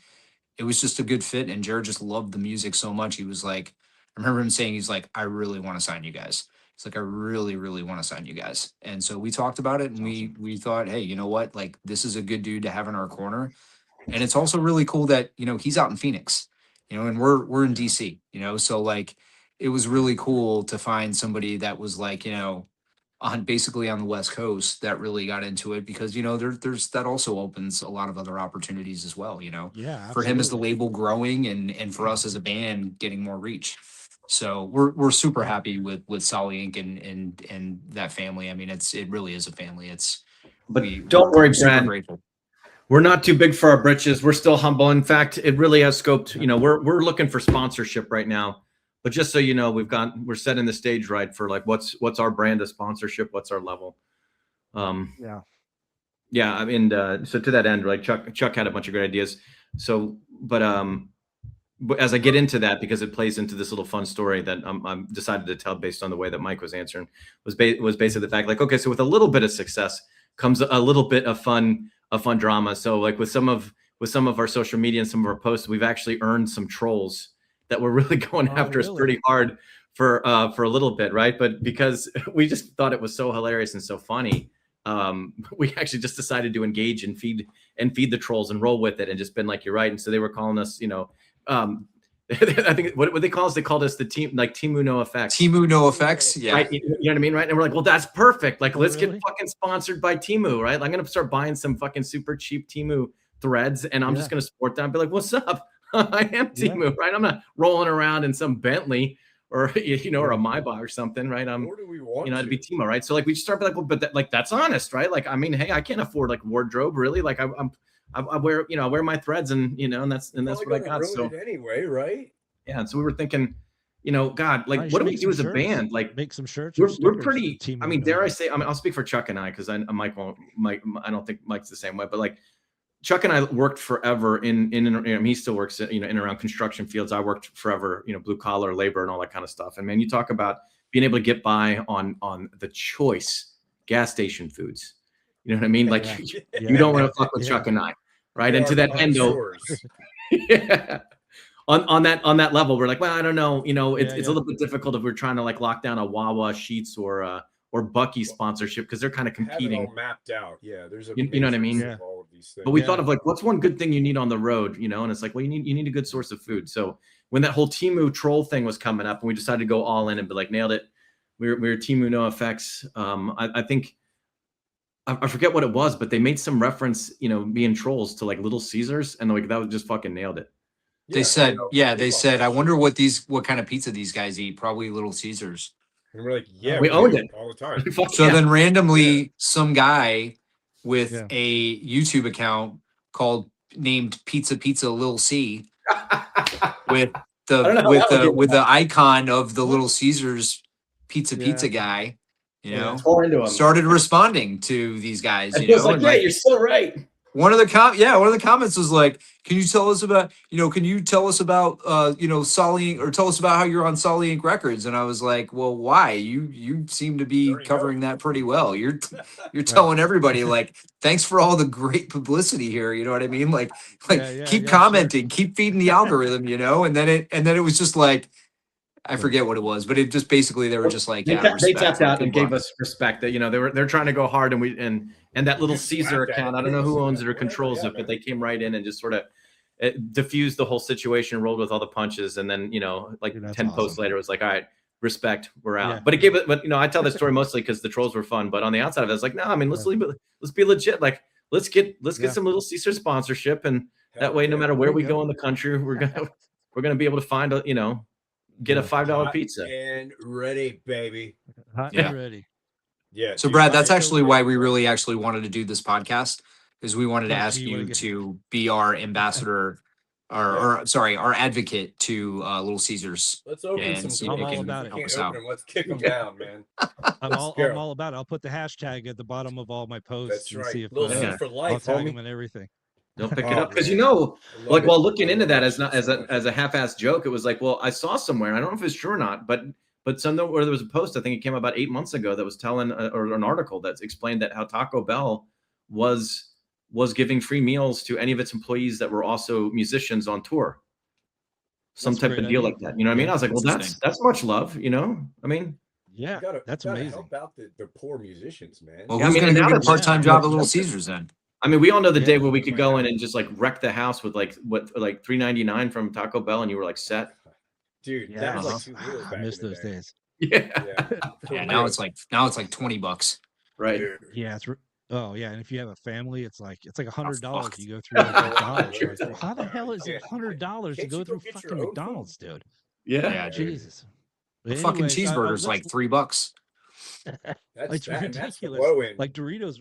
it was just a good fit. And Jared just loved the music so much. He was like, I remember him saying, he's like, I really want to sign you guys. It's like, I really, really want to sign you guys. And so we talked about it, and we thought, hey, you know what? Like, this is a good dude to have in our corner. And it's also really cool that, he's out in Phoenix, and we're in DC, so like, it was really cool to find somebody that was like, basically on the West Coast, that really got into it, because, there's that also opens a lot of other opportunities as well, Yeah, for him as the label growing, and for us as a band getting more reach. So we're super happy with Solid Inc. and that family. I mean, it really is a family. Don't worry, Brad. Grateful. We're not too big for our britches. We're still humble. In fact, it really has scoped. We're looking for sponsorship right now. But just so you know, we're setting the stage right for like what's our brand of sponsorship, what's our level. Yeah. I mean, so to that end, like Chuck had a bunch of great ideas. So, but as I get into that, because it plays into this little fun story that I'm decided to tell based on the way that Mike was answering, was basically the fact, like, okay, so with a little bit of success comes a little bit of fun drama. So like with some of our social media and some of our posts, we've actually earned some trolls that were really going after us pretty hard for a little bit, right? But because we just thought it was so hilarious and so funny, we actually just decided to engage and feed the trolls and roll with it, and just been like, you're right. And so they were calling us, I think what they call us, they called us the team, like Timu No Effects. Timu No Effects, yeah. Right? You know what I mean, right? And we're like, well, that's perfect. Like, let's get fucking sponsored by Timu, right? Like, I'm gonna start buying some fucking super cheap Timu threads, and I'm just gonna support them. Be like, what's up? I am Timu, right? I'm not rolling around in some Bentley or or a Maybach or something, right? Nor do we want to be Timu, right? So like, we just start like, well, but that's honest, right? Like, I mean, hey, I can't afford like wardrobe, really. Like, I wear, I wear my threads, and and that's what I got. So anyway, right? Yeah, and so we were thinking, God, like, what do we do as a band? Like, make some shirts. We're pretty. I mean, dare I say? I mean, I'll speak for Chuck and I, because Mike won't. I don't think Mike's the same way. But like, Chuck and I worked forever in he still works in and around construction fields. I worked forever, blue collar labor and all that kind of stuff. And man, you talk about being able to get by on the choice gas station foods. You know what I mean? Like, you don't want to fuck with Chuck and I. Right. And to that end, though, on that level, we're like, well, I don't know. It's a little bit difficult if we're trying to like lock down a Wawa Sheets or Bucky sponsorship, because they're kind of competing. Have it all mapped out. Yeah. There's a you know what I mean? Of all of these things. But we thought of like, what's one good thing you need on the road? And it's like, well, you need a good source of food. So when that whole Timu troll thing was coming up, and we decided to go all in and be like, nailed it. We're Timu No Effects. I think I forget what it was, but they made some reference, you know, being trolls to like Little Caesars, and like that was just fucking nailed it. They said, they said, I wonder what kind of pizza these guys eat. Probably Little Caesars. And we're like, yeah, we owned it all the time. So then randomly, some guy with a YouTube account named Pizza Little C with the icon of the Little Caesars pizza guy, you know, started responding to these guys. You know, like, yeah, you're so right. One of the comments was like, can you tell us about, Solly, or tell us about how you're on Solly Inc. Records? And I was like, well, why? You seem to be covering that pretty well. You're telling everybody, like, thanks for all the great publicity here. You know what I mean? Like keep commenting, keep feeding the algorithm, you know? And then it was just like, I forget what it was, but it just basically, they were just like, they tapped out and gave us respect that, you know, they're trying to go hard, and that Little Caesar account, I don't know who owns it or controls it, but they came right in and just sort of diffused the whole situation, rolled with all the punches. And then, you know, like 10 posts later, it was like, all right, respect, we're out. But it gave it, but you know, I tell this story mostly because the trolls were fun, but on the outside of it, I was like, no, I mean, let's be legit. Like, let's get some Little Caesar sponsorship. And that way, no matter where we go in the country, we're going to be able to find get a $5 pizza and ready, baby. Hot and ready. Yeah. So Brad, that's actually why we really actually wanted to do this podcast, is we wanted to ask you to be our ambassador, or our advocate to Little Caesars. Let's open some. I'm all about it. Let's kick them down, man. I'm all about it. I'll put the hashtag at the bottom of all my posts. That's right. See if for life, I'll tag them and everything. Don't pick it up, because like while looking into that as a half-assed joke, it was like, well, I saw somewhere, and I don't know if it's true or not, but somewhere where there was a post, I think it came about 8 months ago, that was telling or an article that explained that how Taco Bell was giving free meals to any of its employees that were also musicians on tour. Some type of deal like that. You know what I mean? I was like, well, that's much love. You know, I mean, yeah, that's amazing. Help out the poor musicians, man. Well, who's going to get a part-time job at Little Caesars then? I mean, we all know the day where we could go in and just like wreck the house with like $3.99 from Taco Bell, and you were like set. Dude, that was like 2 years I back miss those days. Yeah. Now it's like $20. Right. Yeah. And if you have a family, it's like $100. You go through McDonald's. Like, how the hell is it $100 to go through fucking McDonald's, dude? Yeah. Jesus. A fucking cheeseburger's like $3. It's ridiculous. Like Doritos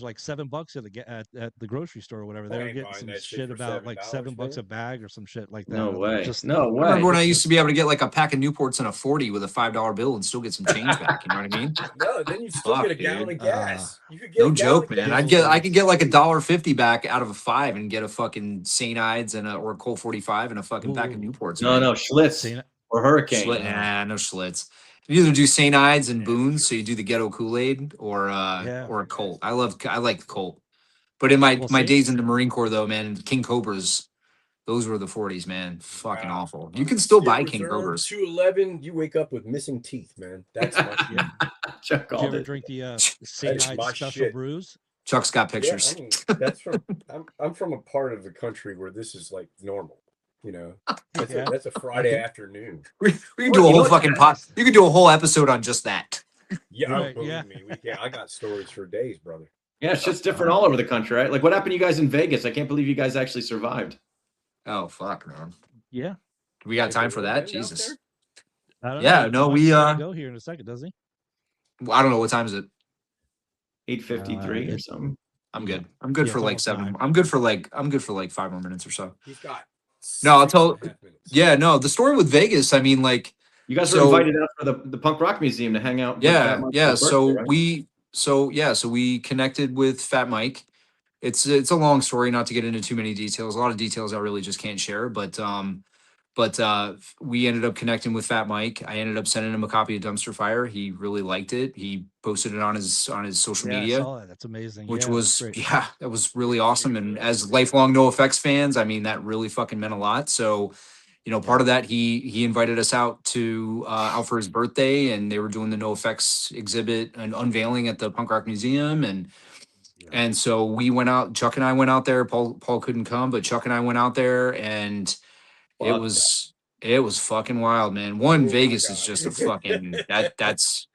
like $7 at the grocery store or whatever. They were getting some shit about like $7 a bag or some shit like that. No way. I remember when I used to be able to get like a pack of Newports and a 40 with a $5 bill and still get some change back. You know what I mean? No, then you still get a gallon of gas. You could get no joke, man. I could get like $1.50 back out of a 5 and get a fucking St. Ides or a Colt 45 and a fucking pack of Newports. No, Schlitz or Hurricane. No Schlitz. You either do St. Ides and Boone's, so you do the ghetto Kool-Aid, or a Colt. I like the Colt. But in my days in the Marine Corps, though, man, King Cobras, those were the 40s, man. Fucking awful. You can still buy King Cobras. 211, you wake up with missing teeth, man. That's my Chuck. Did you ever drink the St. Ides special brews? Chuck's got pictures. Yeah, that's from. I'm from a part of the country where this is like normal. You know, that's a Friday afternoon. We can do a whole fucking pot. You can do a whole episode on just that. Yeah, believe me. I got stories for days, brother. Yeah, shit's different all over the country, right? Like, what happened to you guys in Vegas? I can't believe you guys actually survived. Oh, fuck, man. Yeah. We got time for that? Jesus. I don't know. No, we go here in a second, does he? I don't know, what time is it? 8:53 or something. I'm good. I'm good for like 7. I'm good for like 5 more minutes or so. He's got. No, I'll tell. Yeah, no, the story with Vegas. I mean, like, you guys were invited out for the Punk Rock Museum to hang out. Yeah. So we connected with Fat Mike. It's a long story, not to get into too many details. A lot of details I really just can't share. But we ended up connecting with Fat Mike. I ended up sending him a copy of Dumpster Fire. He really liked it. He posted it on his social media. I saw that. That's amazing. Which that was really awesome. And as lifelong NoFX fans, I mean, that really fucking meant a lot. So, you know, part of that, he invited us out for his birthday, and they were doing the NoFX exhibit and unveiling at the Punk Rock Museum, and so we went out. Chuck and I went out there. Paul couldn't come, but Chuck and I went out there, and it was fucking wild, man. Vegas is just a fucking that's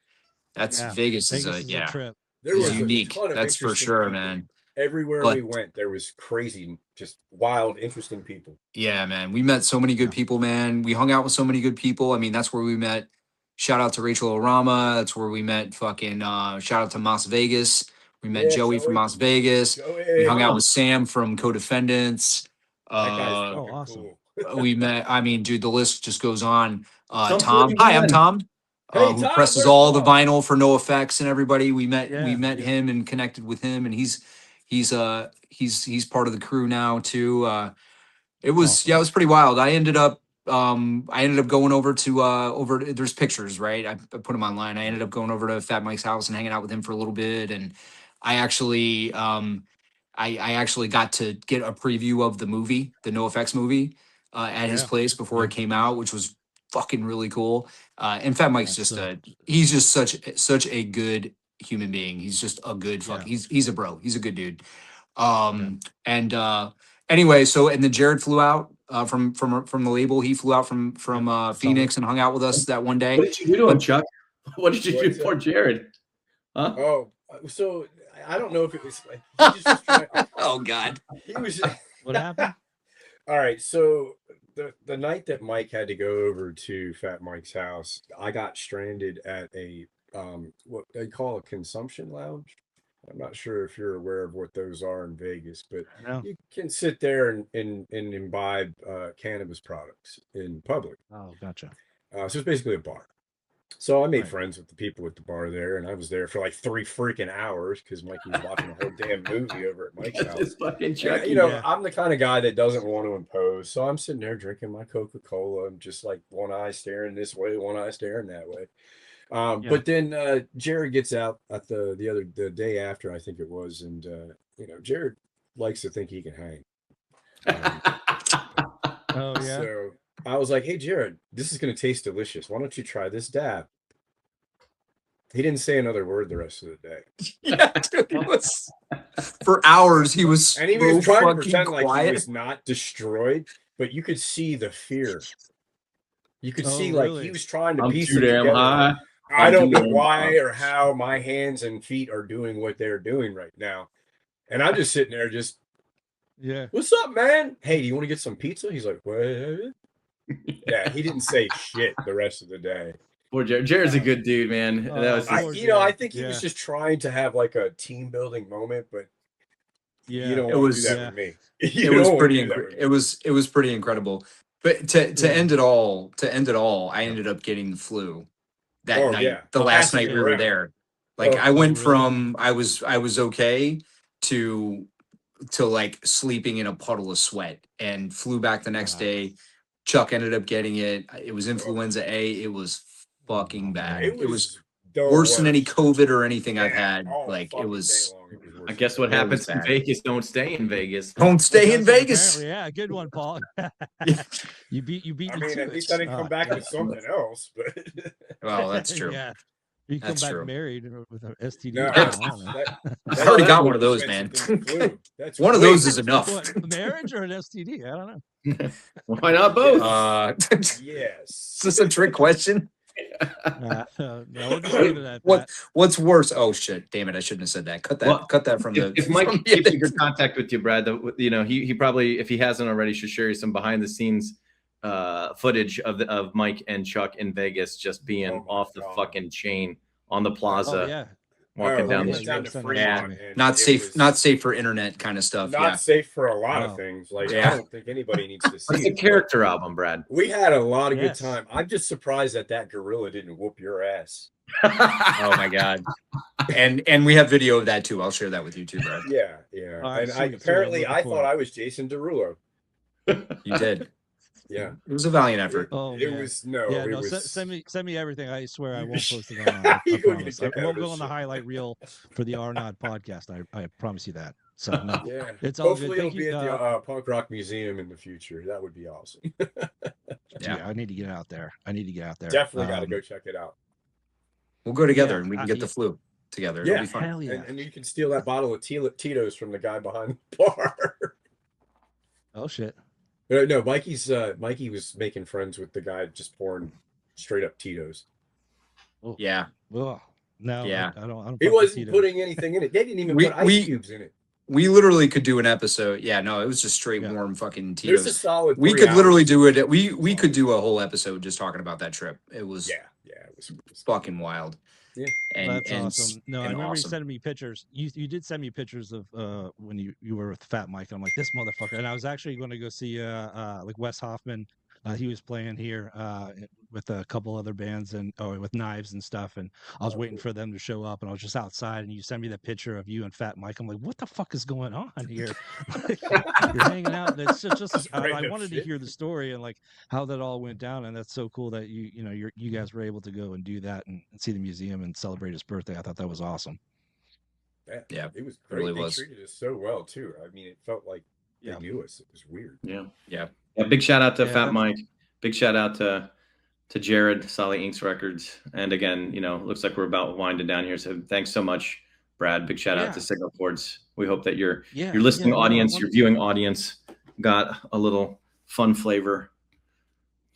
Vegas is a trip. There is was unique. a ton of That's for interesting sure, people. man. Everywhere But we went, there was crazy, just wild, interesting people. yeah, man, we met so many good people, man. We hung out with so many good people. I mean, that's where we met. Shout out to Rachel Orama. That's where we met fucking shout out to Las Vegas. We met Yeah, Joey from Joey. Las Vegas. We Joey. hung out with Sam from Co-Defendants. That guy's Uh fucking awesome. cool. we met, I mean, dude, the list just goes on. Some Tom. Hi, I'm 41. Tom. Hey, Who Tom, presses where's all the Tom? vinyl for No Effects and everybody. We met Yeah. him and connected with him, and he's part of the crew now too. It was Awesome. yeah, it was pretty wild. I ended up going over to there's pictures, right? I put them online. I ended up going over to Fat Mike's house and hanging out with him for a little bit, and I actually I actually got to get a preview of the movie, the No Effects movie, at his Yeah. place before it came out, which was fucking really cool. And Fat Mike's That's just he's just such a good human being. He's just a good fuck. Yeah. He's a bro. He's a good dude. And anyway, so and then Jared flew out from the label. He flew out from Phoenix and hung out with us that one day. What did you do to him, Chuck? What did you do What's for that? Jared? Huh? Oh, so I don't know if it was like he just was trying, Oh God. he was What happened? all right. So the night that Mike had to go over to Fat Mike's house, I got stranded at a what they call a consumption lounge. I'm not sure if you're aware of what those are in Vegas, but No. you can sit there and imbibe cannabis products in public. Oh, gotcha. So it's basically a bar. So I made Right. friends with the people at the bar there, and I was there for like 3 freaking hours because Mikey was watching a whole damn movie over at Mike's house. It's fucking And, Chucky. you know, Yeah. I'm the kind of guy that doesn't want to impose, so I'm sitting there drinking my Coca-Cola and just like one eye staring this way, one eye staring that way. Yeah. But then Jared gets out at the day after, I think it was, and you know, Jared likes to think he can hang. Oh yeah. So I was like, "Hey, Jared, this is going to taste delicious. Why don't you try this dab?" He didn't say another word the rest of the day. Yeah, dude, he was for hours. He was And he so was trying to fucking pretend like he quiet. was not destroyed, but you could see the fear. You could Oh, see like really? he was trying to I'm piece too it damn together. high. I I'm don't too know damn why high. or how my hands and feet are doing what they're doing right now. And I'm just sitting there just, Yeah. "What's up, man? Hey, do you want to get some pizza?" He's like, "What?" Yeah, he didn't say shit the rest of the day. Poor Jared. Jared's a good dude, man. That was Poor just, You know, I Jared. think he was Yeah. just trying to have like a team building moment, but Yeah. you don't It want to was- do that yeah. with me. It You was don't wanna pretty do that with me. it was pretty incredible. But to Yeah. end it all, I ended up getting the flu that Oh, night. yeah. The last Passing night it we were around. there. Like Oh. I went Oh, really? from I was okay to like sleeping in a puddle of sweat and flew back the next Wow. day. Chuck ended up getting it. It was influenza A. It was fucking bad. It was the worse than any worst. COVID or anything I've Yeah, had. all Like it fucking was. day long, it was worse I than guess what It was happens in bad. Vegas don't stay in Vegas. Don't stay in Doesn't Vegas. apparently. Yeah, good one, Paul. You beat I me mean, to at least it. I didn't come back with something else, but Well, that's true. Yeah. You come That's back true. married with an STD. no, I don't know. I already got more one of those, expensive man. than the flu. That's One of way those is more enough. What, marriage or an STD? I don't know. Why not both? Is Yes. this a trick question? No, we'll just leave it at What that. What's worse? Oh shit! Damn it! I shouldn't have said that. Cut that. Well, cut that from the. If Mike from the keeps in edit. good contact with you, Brad, you know he probably, if he hasn't already, should share you some behind the scenes footage of Mike and Chuck in Vegas just being Oh my off the God. fucking chain on the plaza, Oh yeah. walking down we the went yeah, down to send it Fremont. to me. and Not it safe. was Not safe for internet kind of stuff. not Yeah. safe for a lot Oh. of things. Like Yeah. I don't think anybody needs to see It's a it. character album, Brad. We had a lot of Yes. good time. I'm just surprised that gorilla didn't whoop your ass. Oh my god. And we have video of that too. I'll share that with you too, Brad. Yeah, yeah. All right, And sweet, sweet. apparently I'm I looking thought forward. I was Jason Derulo. You did. Yeah. It was a valiant effort. Oh, It man. was no. Yeah, it no. was Send me everything. I swear I You won't sh- post it online. I You gonna promise. get a I kick out won't of go this on the shit. highlight reel for the R-NØT podcast. I promise you that. So no, Yeah. it's all Hopefully good. it'll Thank be you. at the Punk Rock Museum in the future. That would be awesome. Yeah. I need to get out there. Definitely got to go check it out. We'll go together Yeah, and we can get the flu together. Yeah. It'll be fun. Hell yeah. And you can steal that bottle of Tito's from the guy behind the bar. Oh shit. No, Mikey was making friends with the guy just pouring straight up Tito's. Oh, Yeah. oh, No, Yeah. I don't. He fuck with wasn't Tito's. putting anything in it. They didn't even We- put ice we- cubes in it. We literally could do an episode. Yeah, no, it was just straight Yeah. warm fucking There's a Tito's. solid. We 3 could literally hours. do it. We could do a whole episode just talking about that trip. It was Yeah, it was fucking wild. Yeah. And, That's and, awesome. No, I and remember you awesome. sending me pictures. You did send me pictures of when you were with Fat Mike. I'm like, this motherfucker. And I was actually going to go see like Wes Hoffman. He was playing here with a couple other bands and with Knives and stuff. And I was waiting for them to show up, and I was just outside. And you sent me the picture of you and Fat Mike. I'm like, what the fuck is going on here? Like, you're hanging out. And it's just I wanted to hear the story and like how that all went down. And that's so cool that you guys were able to go and do that and see the museum and celebrate his birthday. I thought that was awesome. Yeah, it was it great. really They was. treated us so well too. I mean, it felt like they knew us. It was weird. Yeah. Big shout out to Yeah, Fat that's- Mike. Big shout out to Jared, Solid Inks Records. And again, looks like we're about winding down here. So thanks so much, Brad. Big shout out to Signal Chords. We hope that your listening audience, your viewing audience got a little fun flavor.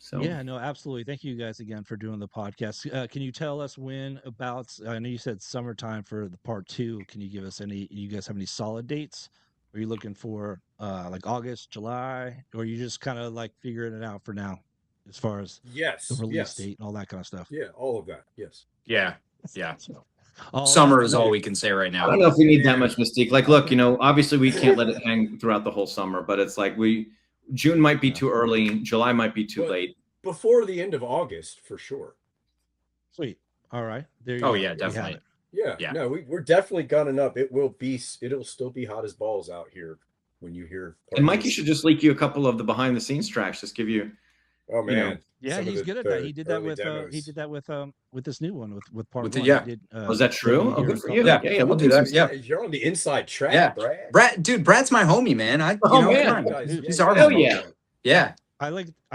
So yeah, no, absolutely. Thank you guys again for doing the podcast. Can you tell us when about? I know you said summertime for the part 2. Can you give us any? You guys have any solid dates? Are you looking for like August, July, or are you just kind of like figuring it out for now, as far as the release date and all that kind of stuff? Yeah, all of that. Yes. Yeah. Oh, Summer is all we can say right now. I don't know if we need that much mystique. Like, look, obviously we can't let it hang throughout the whole summer, but it's like June might be too early, July might be too late. Before the end of August, for sure. Sweet. All right. There you Oh go. yeah, You have definitely. it. Yeah. No, we're definitely gunning up. It'll still be hot as balls out here when you hear. And Mikey should just leak you a couple of the behind the scenes tracks. Just give you. Oh man. Yeah, some of he's the- good at the that. He did that early with demos. with this new one with part With the- 1. yeah. He did, Was that true? Let Me Oh, Hear good a for Couple- you. Yeah, we'll do do that. some- Yeah. You're on the inside track, Yeah. Brad. Brad's my homie, man. Oh, man. come on. Guys, He's yeah, our hell homie. yeah. Yeah. I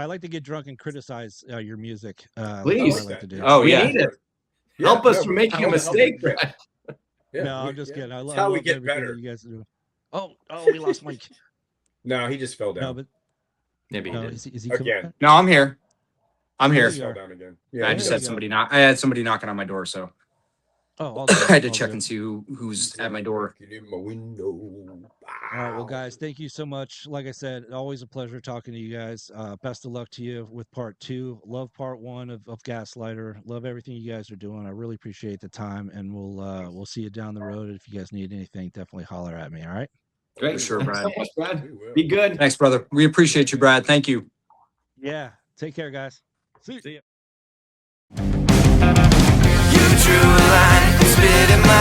like to get drunk and criticize your music. Please. That's what I like to do. Oh We yeah. need it. Yeah, Help us no, from we- making a help- mistake, help- Brad. Yeah, No, I'm just kidding. I That's love how we love get everything better. that you guys are doing. Oh, we lost Mike. No, he just fell down. No, but Maybe he no, did. is he coming Again. back? No, I'm here. I'm He here. just fell down again. I Yeah, just there had you somebody knock. I had somebody knocking on my door, so Oh, all I good, had to all check good. and see who's at my door. Get in my window. All right, well, guys, thank you so much. Like I said, always a pleasure talking to you guys. Best of luck to you with part 2. Love part 1 of Gaslighter. Love everything you guys are doing. I really appreciate the time, and we'll see you down the road. If you guys need anything, definitely holler at me. All right. Great. For sure, Thanks so Brad. much, Brad. We will. Be good. Thanks, brother. We appreciate you, Brad. Thank you. Yeah. Take care, guys. See you. You drew a line, spit in my